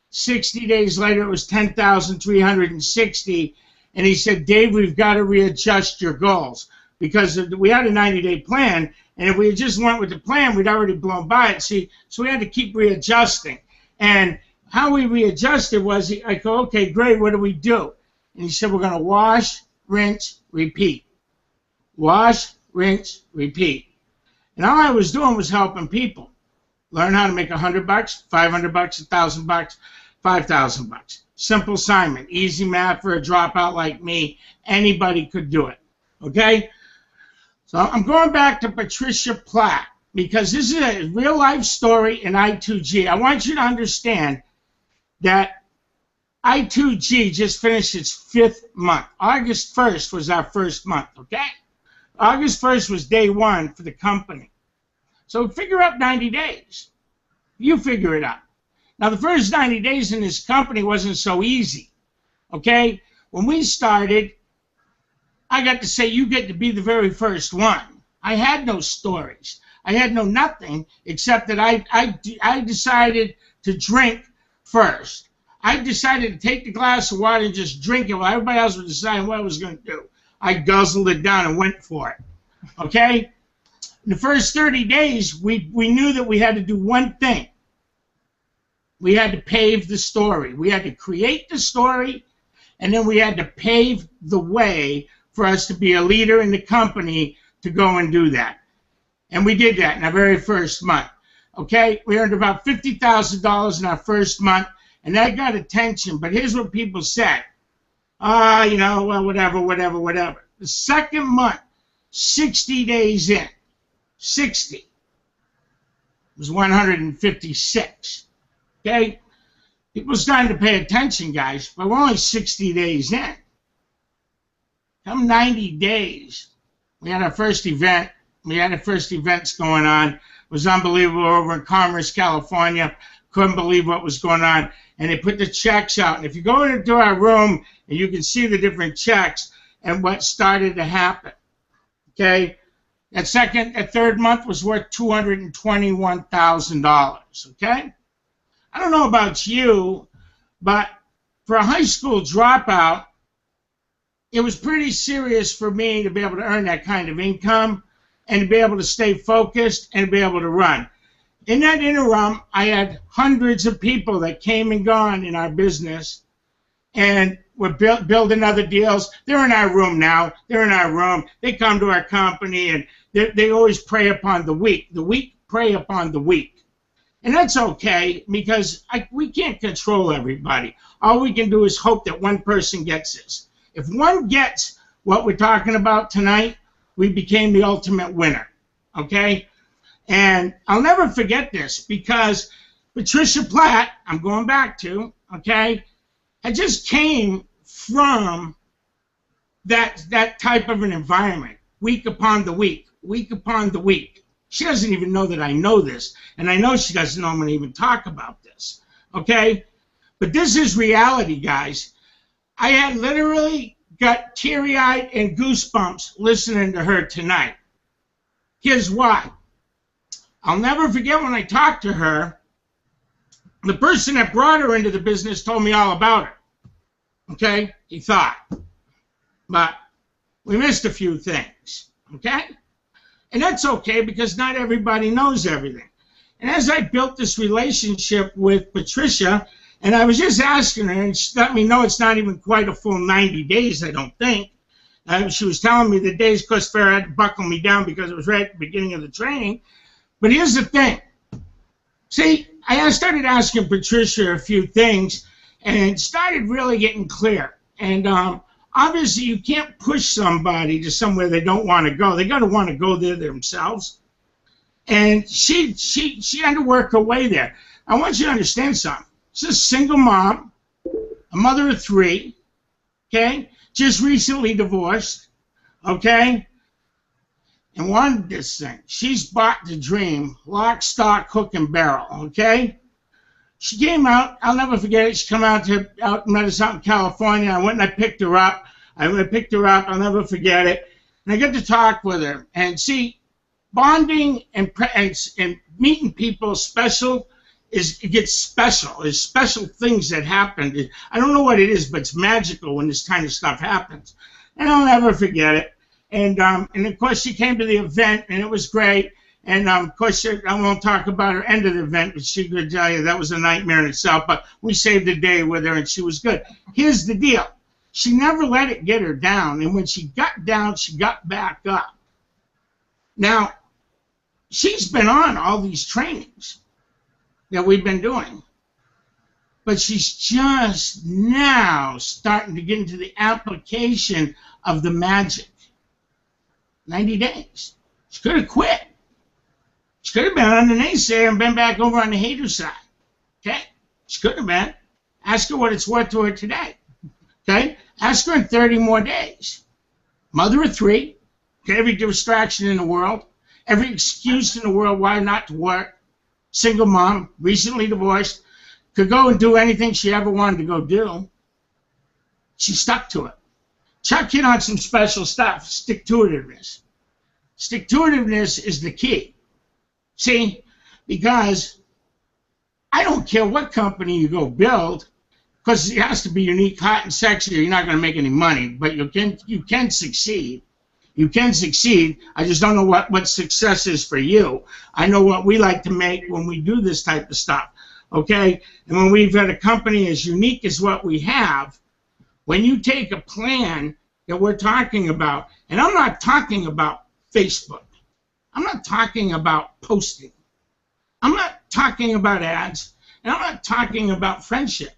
60 days later, it was $10,360, and he said, Dave, we've got to readjust your goals, because we had a 90-day plan, and if we had just went with the plan, we'd already blown by it. See, so we had to keep readjusting. And how we readjusted was, I go, okay, great, what do we do? And he said, we're going to wash, rinse, repeat. Wash, rinse, repeat. And all I was doing was helping people learn how to make $100, $500, $1,000, $5,000. Simple assignment, easy math for a dropout like me. Anybody could do it. Okay? So I'm going back to Patricia Platt because this is a real life story in I2G. I want you to understand that I2G just finished its 5th month. August 1st was our first month, okay? August 1st was day 1 for the company. So figure out 90 days. You figure it out. Now, the first 90 days in this company wasn't so easy, okay? When we started, I got to say, you get to be the very first one. I had no stories. I had no nothing except that I decided to drink first. I decided to take the glass of water and just drink it while everybody else was deciding what I was going to do. I guzzled it down and went for it, okay? In the first 30 days, we knew that we had to do one thing. We had to pave the story. We had to create the story, and then we had to pave the way for us to be a leader in the company to go and do that. And we did that in our very first month. Okay? We earned about $50,000 in our first month, and that got attention. But here's what people said. You know, well, whatever. The second month, 60 days in, 60 was 156. Okay? People starting to pay attention, guys, but we're only 60 days in. Come 90 days, we had our first event. We had our first events going on. It was unbelievable over in Commerce, California. Couldn't believe what was going on. And they put the checks out. And if you go into our room, and you can see the different checks and what started to happen. Okay? That third month was worth $221,000. Okay? I don't know about you, but for a high school dropout, it was pretty serious for me to be able to earn that kind of income and to be able to stay focused and be able to run. In that interim, I had hundreds of people that came and gone in our business, and we're building other deals. They're in our room now. They're in our room. They come to our company, and they always prey upon the weak. The weak prey upon the weak. And that's okay, because we can't control everybody. All we can do is hope that one person gets this. If one gets what we're talking about tonight, we became the ultimate winner, okay? And I'll never forget this, because Patricia Platt, I'm going back to, okay, I just came from that type of an environment, week upon the week, week upon the week. She doesn't even know that I know this, and I know she doesn't know I'm going to even talk about this, okay? But this is reality, guys. I had literally got teary-eyed and goosebumps listening to her tonight. Here's why. I'll never forget when I talked to her, the person that brought her into the business told me all about her, okay? He thought. But we missed a few things, okay? And that's okay, because not everybody knows everything. And as I built this relationship with Patricia, and I was just asking her, and she let me know it's not even quite a full 90 days, I don't think. She was telling me the days, because Fair had to buckle me down because it was right at the beginning of the training. But here's the thing. See, I started asking Patricia a few things, and it started really getting clear. And obviously, you can't push somebody to somewhere they don't want to go. They got to want to go there themselves. And she had to work her way there. I want you to understand something. She's a single mom, a mother of 3, okay? Just recently divorced, okay? And wanted this thing. She's bought the dream, lock, stock, hook, and barrel, okay? She came out, I'll never forget it, she came out and met us out in California. I went and I picked her up. I'll never forget it. And I got to talk with her. And see, bonding and meeting people special, it gets special. There's special things that happen. I don't know what it is, but it's magical when this kind of stuff happens. And I'll never forget it. And of course, she came to the event, and it was great. And of course, I won't talk about her end of the event, but she could tell you that was a nightmare in itself. But we saved the day with her, and she was good. Here's the deal. She never let it get her down, and when she got down, she got back up. Now, she's been on all these trainings that we've been doing, but she's just now starting to get into the application of the magic. 90 days. She could have quit. She could have been on the naysayer and been back over on the hater side. Okay? She could have been. Ask her what it's worth to her today. Okay? Ask her in 30 more days. Mother of 3. Okay? Every distraction in the world. Every excuse in the world why not to work. Single mom. Recently divorced. Could go and do anything she ever wanted to go do. She stuck to it. Chuck in on some special stuff. Stick-to-itiveness. Stick-to-itiveness is the key. See? Because I don't care what company you go build, because it has to be unique, hot, and sexy, or you're not going to make any money. But you can succeed. You can succeed. I just don't know what success is for you. I know what we like to make when we do this type of stuff. Okay? And when we've got a company as unique as what we have, when you take a plan that we're talking about, and I'm not talking about Facebook. I'm not talking about posting. I'm not talking about ads, and I'm not talking about friendship.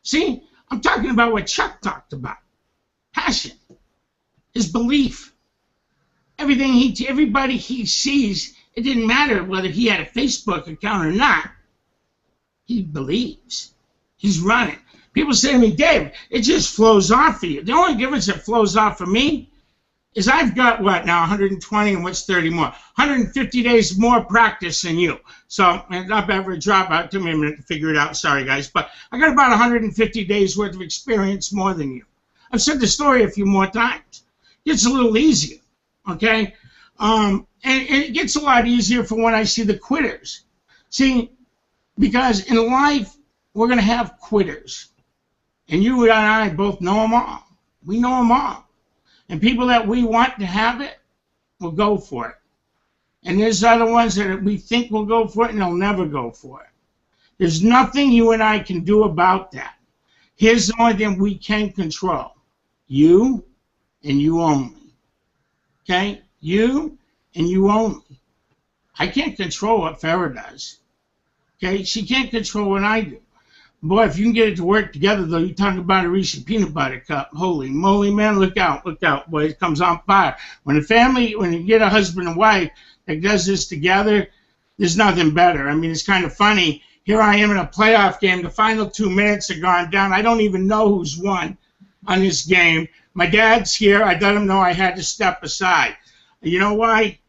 See, I'm talking about what Chuck talked about. Passion. His belief. Everybody he sees, it didn't matter whether he had a Facebook account or not. He believes. He's running. People say to me, Dave, it just flows off for you. The only difference that flows off for me is I've got, what, now 120 and what's 30 more? 150 days more practice than you. So, and not bad for a dropout. It took me a minute to figure it out. Sorry, guys. But I got about 150 days worth of experience more than you. I've said the story a few more times. It gets a little easier, okay? And it gets a lot easier for when I see the quitters. See, because in life, we're going to have quitters. And you and I both know them all. We know them all. And people that we want to have it will go for it. And there's other ones that we think will go for it and they'll never go for it. There's nothing you and I can do about that. Here's the only thing we can control. You and you only. Okay? You and you only. I can't control what Farrah does. Okay? She can't control what I do. Boy, if you can get it to work together, though, you talk about a Reese's peanut butter cup. Holy moly, man, look out, look out. Boy, it comes on fire. When you get a husband and wife that does this together, there's nothing better. I mean, it's kind of funny. Here I am in a playoff game. The final 2 minutes are gone down. I don't even know who's won on this game. My dad's here. I let him know I had to step aside. You know why?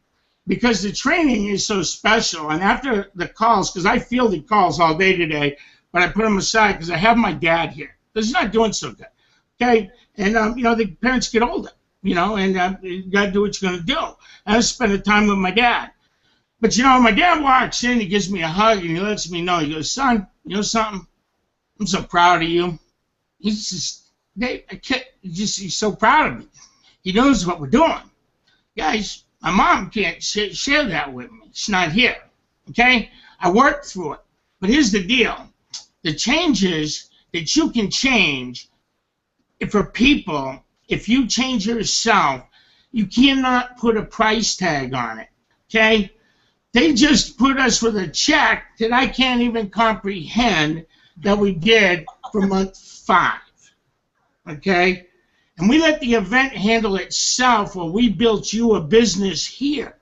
Because the training is so special. And after the calls, because I fielded calls all day today, but I put him aside because I have my dad here. Because he's not doing so good. Okay? And, the parents get older, and you got to do what you're going to do. I have to spend the time with my dad. But, my dad walks in, he gives me a hug, and he lets me know. He goes, son, you know something? I'm so proud of you. He's so proud of me. He knows what we're doing. Guys, my mom can't share that with me. She's not here. Okay? I worked through it. But here's the deal. The changes that you can change for people, if you change yourself, you cannot put a price tag on it, okay? They just put us with a check that I can't even comprehend that we did for month 5, okay? And we let the event handle itself while we built you a business here,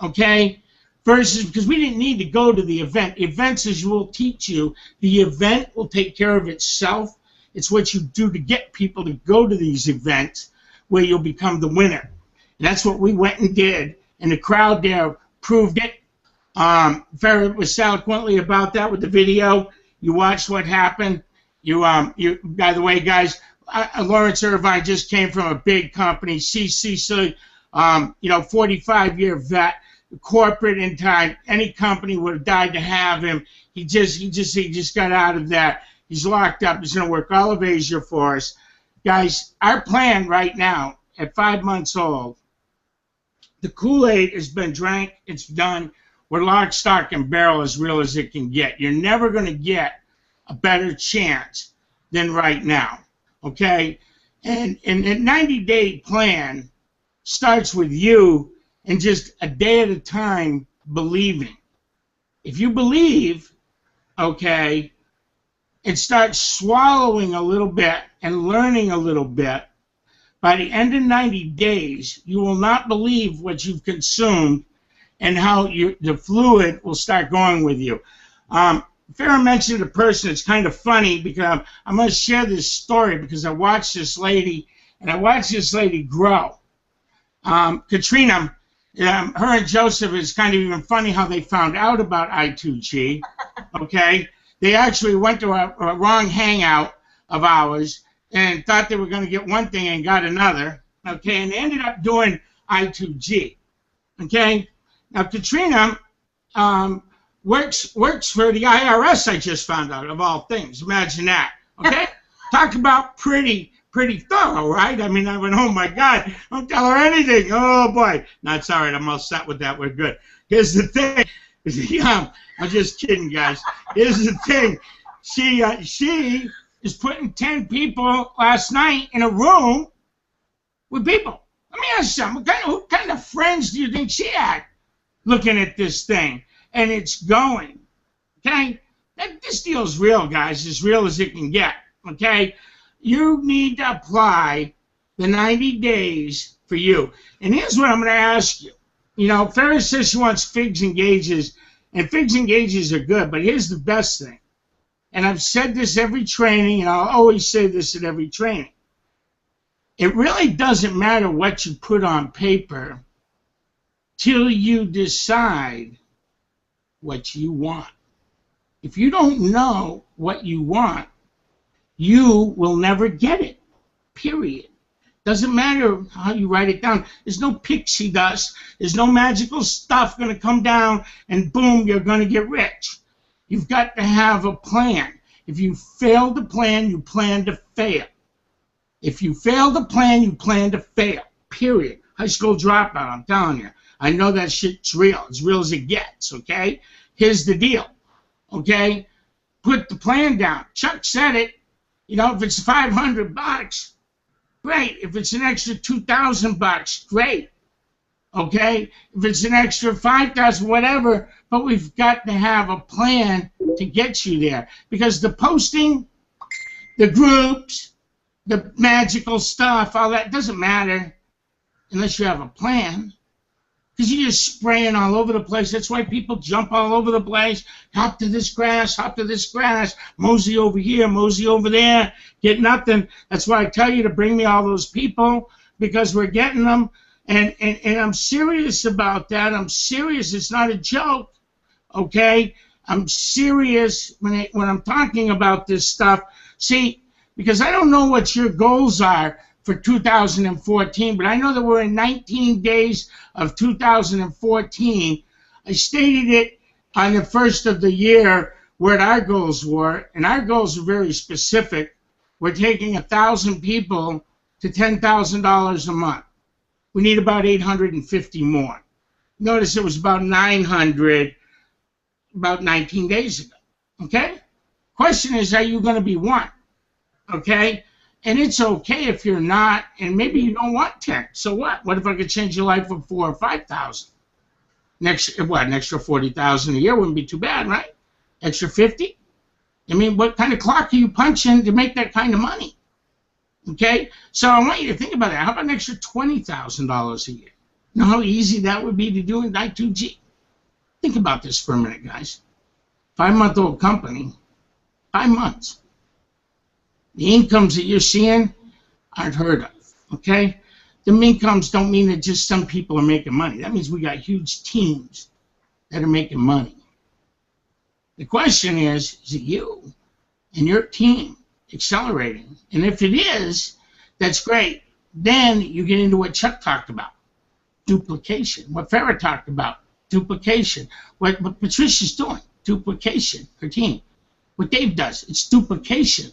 okay? Versus, because we didn't need to go to the event. Events, as we'll teach you, the event will take care of itself. It's what you do to get people to go to these events where you'll become the winner. And that's what we went and did. And the crowd there proved it. Farrah was eloquently about that with the video. You watched what happened. By the way, guys, Lawrence Irvine just came from a big company, CCC, 45-year vet. Corporate in time, any company would have died to have him. He just got out of that. He's locked up. He's going to work all of Asia for us. Guys, our plan right now, at 5 months old, the Kool-Aid has been drank. It's done. We're lock, stock, and barrel as real as it can get. You're never going to get a better chance than right now. okay? And a 90-day plan starts with you and just a day at a time believing. If you believe, okay, and start swallowing a little bit and learning a little bit, by the end of 90 days, you will not believe what you've consumed and how the fluid will start going with you. Farrah mentioned a person. It's kind of funny because I'm going to share this story because I watched this lady, and I watched this lady grow. Katrina, her and Joseph, is kind of even funny how they found out about I2G, okay? They actually went to a wrong hangout of ours and thought they were going to get one thing and got another, okay? And they ended up doing I2G, okay? Now, Katrina works for the IRS, I just found out, of all things. Imagine that, okay? Talk about pretty thorough, right? I mean, I went, oh, my God, don't tell her anything. Oh, boy. No, it's all right. I'm all set with that. We're good. Here's the thing. I'm just kidding, guys. Here's the thing. She is putting 10 people last night in a room with people. Let me ask you something. What kind of friends do you think she had looking at this thing? And it's going, okay? This deal's real, guys, as real as it can get, okay? You need to apply the 90 days for you. And here's what I'm going to ask you. You know, Farrah says she wants figs and gauges, and figs and gauges are good, but here's the best thing. And I've said this every training, and I'll always say this at every training. It really doesn't matter what you put on paper till you decide what you want. If you don't know what you want, you will never get it, period. Doesn't matter how you write it down. There's no pixie dust. There's no magical stuff going to come down and boom, you're going to get rich. You've got to have a plan. If you fail to plan, you plan to fail. If you fail to plan, you plan to fail, period. High school dropout, I'm telling you. I know that shit's real. As real as it gets, okay? Here's the deal, okay? Put the plan down. Chuck said it. You know, if it's $500, great. If it's an extra $2,000, great. Okay? If it's an extra $5,000, whatever, but we've got to have a plan to get you there. Because the posting, the groups, the magical stuff, all that doesn't matter unless you have a plan. Because you're just spraying all over the place. That's why people jump all over the place. Hop to this grass, mosey over here, mosey over there, get nothing. That's why I tell you to bring me all those people, because we're getting them. And I'm serious about that. I'm serious. It's not a joke, okay? I'm serious when I'm talking about this stuff. See, because I don't know what your goals are for 2014, but I know that we're in 19 days of 2014. I stated it on the first of the year what our goals were, and our goals are very specific. We're taking 1,000 people to $10,000 a month. We need about 850 more. Notice it was about 900 about 19 days ago, okay? Question is, are you going to be one, okay? And it's okay if you're not, and maybe you don't want 10. So what? What if I could change your life for 4,000 or 5,000? An extra 40,000 a year wouldn't be too bad, right? Extra 50? I mean, what kind of clock are you punching to make that kind of money? Okay? So I want you to think about that. How about an extra $20,000 a year? You know how easy that would be to do in I2G? Think about this for a minute, guys. 5-month-old company, 5 months. The incomes that you're seeing aren't heard of, okay? The incomes don't mean that just some people are making money. That means we got huge teams that are making money. The question is it you and your team accelerating? And if it is, that's great. Then you get into what Chuck talked about, duplication. What Farrah talked about, duplication. What Patricia's doing, duplication, her team. What Dave does, it's duplication.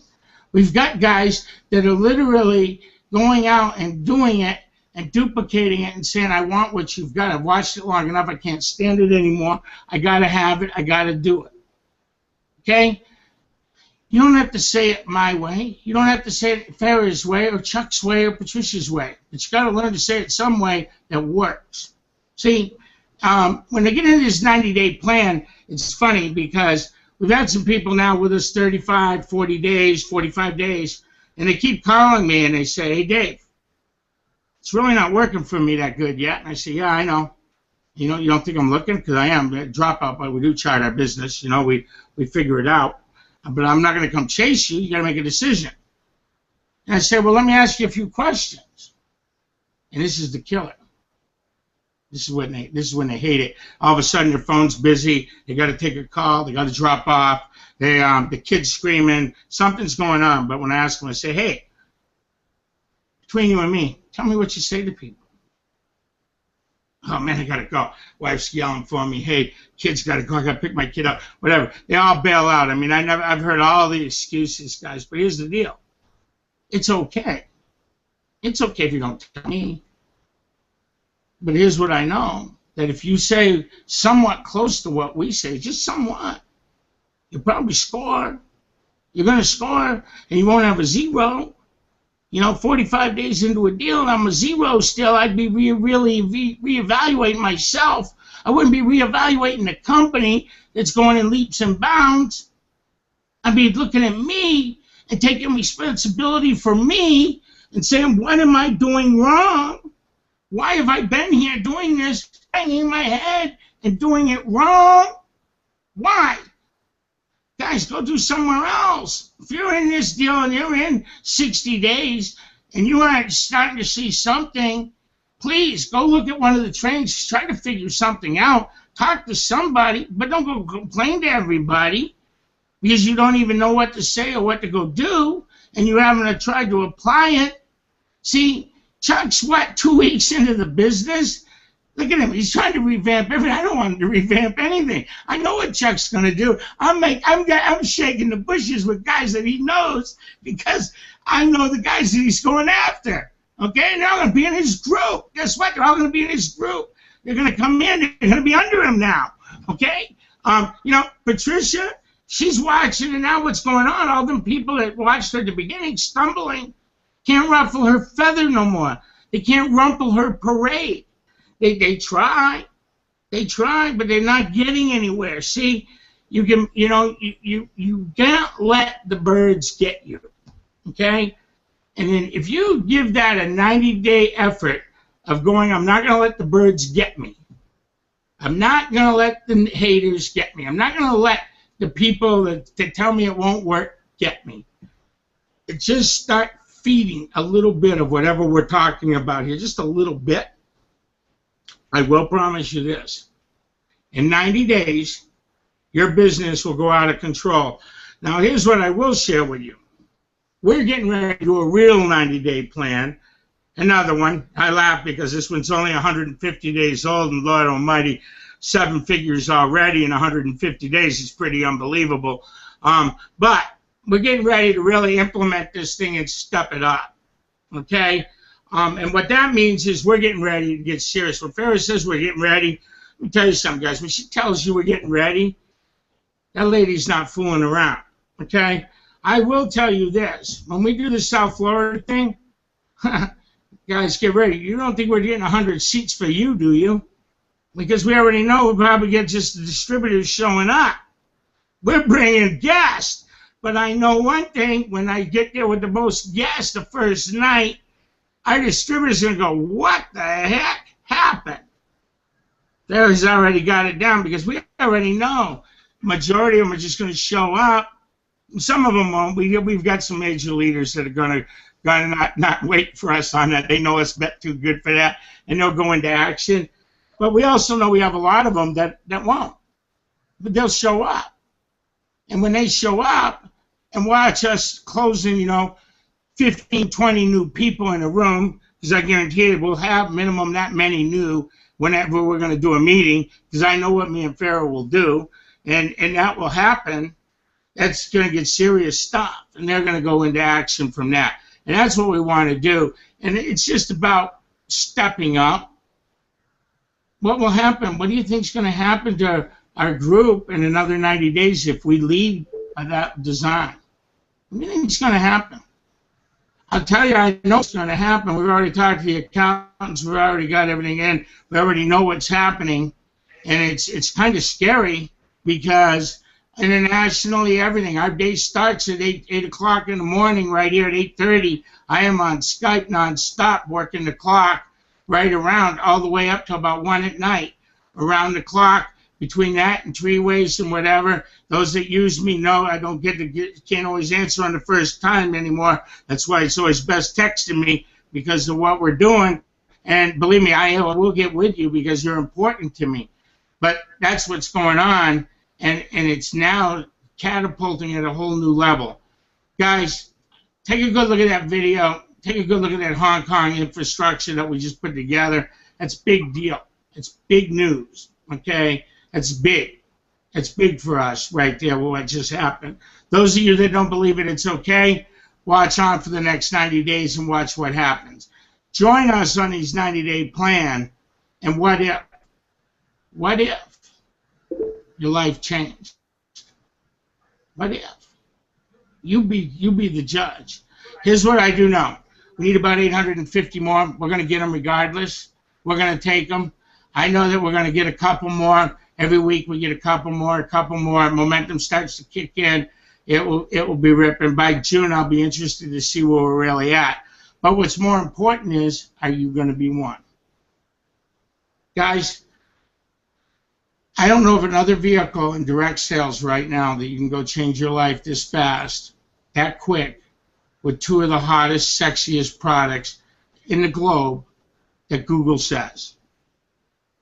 We've got guys that are literally going out and doing it and duplicating it and saying, I want what you've got. I've watched it long enough. I can't stand it anymore. I got to have it. I got to do it. Okay? You don't have to say it my way. You don't have to say it Farrah's way or Chuck's way or Patricia's way. But you got to learn to say it some way that works. See, when they get into this 90-day plan, it's funny because we've had some people now with us 35, 40 days, 45 days, and they keep calling me and they say, hey, Dave, it's really not working for me that good yet. And I say, yeah, I know. You know, you don't think I'm looking? Because I am. Dropout, but we do chart our business. You know, we figure it out. But I'm not going to come chase you. You got to make a decision. And I say, well, let me ask you a few questions. And this is the killer. This is when they hate it. All of a sudden, their phone's busy. They got to take a call. They got to drop off. The kid's screaming. Something's going on. But when I ask them, I say, hey, between you and me, tell me what you say to people. Oh, man, I got to go. Wife's yelling for me. Hey, kid's got to go. I got to pick my kid up. Whatever. They all bail out. I mean, I've heard all the excuses, guys. But here's the deal. It's okay. It's okay if you don't tell me. But here's what I know. That if you say somewhat close to what we say, just somewhat, you'll probably score. You're going to score, and you won't have a zero. You know, 45 days into a deal, and I'm a zero still. I'd be really reevaluating myself. I wouldn't be reevaluating the company that's going in leaps and bounds. I'd be looking at me and taking responsibility for me and saying, what am I doing wrong? Why have I been here doing this, banging my head and doing it wrong? Why? Guys, go do somewhere else. If you're in this deal and you're in 60 days and you aren't starting to see something, please go look at one of the trains. Try to figure something out. Talk to somebody, but don't go complain to everybody because you don't even know what to say or what to go do, and you haven't tried to apply it. See, Chuck's, what, 2 weeks into the business? Look at him. He's trying to revamp everything. I don't want him to revamp anything. I know what Chuck's going to do. I'm shaking the bushes with guys that he knows because I know the guys that he's going after. Okay? And they're all going to be in his group. Guess what? They're all going to be in his group. They're going to come in. They're going to be under him now. Okay? You know, Patricia, she's watching, and now what's going on? All them people that watched her at the beginning stumbling can't ruffle her feather no more. They can't rumple her parade. They try, but they're not getting anywhere. See, you can't let the birds get you, okay? And then if you give that a 90-day effort of going, I'm not going to let the birds get me. I'm not going to let the haters get me. I'm not going to let the people that tell me it won't work get me. Just start feeding a little bit of whatever we're talking about here, just a little bit. I will promise you this. In 90 days, your business will go out of control. Now, here's what I will share with you. We're getting ready to do a real 90-day plan. Another one. I laugh because this one's only 150 days old, and Lord Almighty, 7 figures already in 150 days is pretty unbelievable. But we're getting ready to really implement this thing and step it up. Okay? And what that means is we're getting ready to get serious. When Farrah says we're getting ready, let me tell you something, guys. When she tells you we're getting ready, that lady's not fooling around, okay? I will tell you this. When we do the South Florida thing, guys, get ready. You don't think we're getting 100 seats for you, do you? Because we already know we'll probably get just the distributors showing up. We're bringing guests. But I know one thing. When I get there with the most guests the first night, our distributor's going to go, what the heck happened? There's already got it down because we already know. Majority of them are just going to show up. Some of them won't. We've got some major leaders that are going to not wait for us on that. They know us bet too good for that, and they'll go into action. But we also know we have a lot of them that won't. But they'll show up. And when they show up and watch us closing, 15, 20 new people in a room, because I guarantee you we'll have minimum that many new whenever we're going to do a meeting, because I know what me and Farrah will do, and that will happen. That's going to get serious stuff, and they're going to go into action from that. And that's what we want to do. And it's just about stepping up. What will happen? What do you think is going to happen to our group in another 90 days if we lead by that design? Anything's going to happen. I'll tell you, I know it's going to happen. We've already talked to the accountants. We've already got everything in. We already know what's happening. And it's kind of scary because internationally, everything. Our day starts at 8 o'clock in the morning right here at 8:30. I am on Skype nonstop working the clock right around all the way up to about 1 at night. Around the clock, between that and three-ways and whatever. Those that use me know I don't can't always answer on the first time anymore. That's why it's always best texting me because of what we're doing. And believe me, I will get with you because you're important to me. But that's what's going on, and it's now catapulting at a whole new level. Guys, take a good look at that video. Take a good look at that Hong Kong infrastructure that we just put together. That's big deal. It's big news, okay? That's big. It's big for us right there, what just happened. Those of you that don't believe it, it's okay. Watch on for the next 90 days and watch what happens. Join us on these 90-day plan, and what if? What if your life changed? What if? You be the judge. Here's what I do know. We need about 850 more. We're going to get them regardless. We're going to take them. I know that we're going to get a couple more. Every week we get a couple more. Momentum starts to kick in. It will be ripping. By June, I'll be interested to see where we're really at. But what's more important is, are you going to be one? Guys, I don't know of another vehicle in direct sales right now that you can go change your life this fast, that quick, with two of the hottest, sexiest products in the globe that Google says.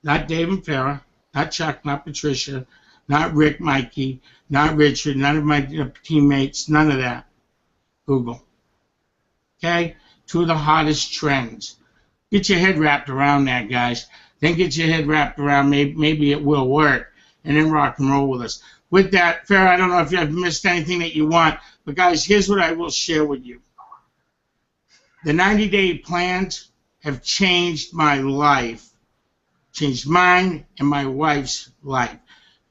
Not Dave and Farrah, not Chuck, not Patricia, not Rick, Mikey, not Richard, none of my teammates, none of that. Google. Okay? Two of the hottest trends. Get your head wrapped around that, guys. Then get your head wrapped around, maybe it will work, and then rock and roll with us. With that, Farrah, I don't know if you've missed anything that you want, but guys, here's what I will share with you. The 90-day plans have changed my life, changed mine and my wife's life.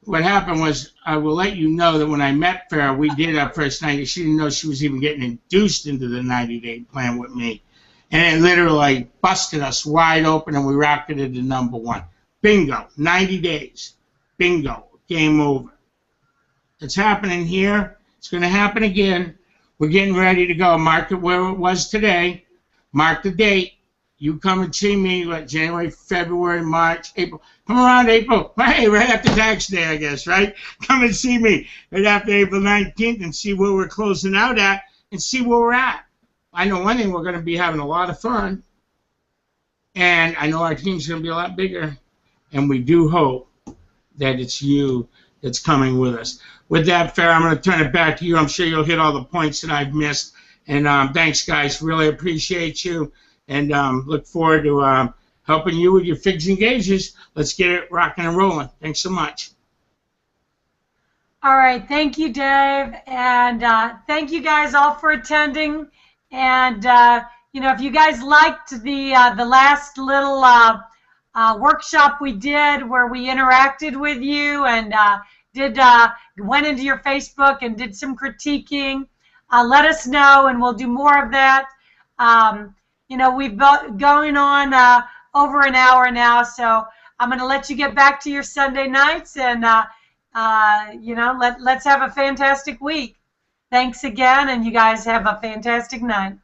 What happened was, I will let you know that when I met Farrah, we did our first 90. She didn't know she was even getting induced into the 90-day plan with me. And it literally busted us wide open, and we rocketed to #1. Bingo. 90 days. Bingo. Game over. It's happening here. It's going to happen again. We're getting ready to go. Mark it where it was today. Mark the date. You come and see me, what, January, February, March, April. Come around April. Hey, right after tax day, I guess, right? Come and see me right after April 19th and see where we're closing out at and see where we're at. I know one thing, we're going to be having a lot of fun. And I know our team's going to be a lot bigger. And we do hope that it's you that's coming with us. With that, Farrah, I'm going to turn it back to you. I'm sure you'll hit all the points that I've missed. And thanks, guys. Really appreciate you. And look forward to helping you with your figs and gauges. Let's get it rocking and rolling. Thanks so much. All right. Thank you, Dave. And thank you guys all for attending. And, you know, if you guys liked the last little workshop we did where we interacted with you and went into your Facebook and did some critiquing, let us know and we'll do more of that. You know, we've been going on over an hour now, so I'm going to let you get back to your Sunday nights and, you know, let's have a fantastic week. Thanks again, and you guys have a fantastic night.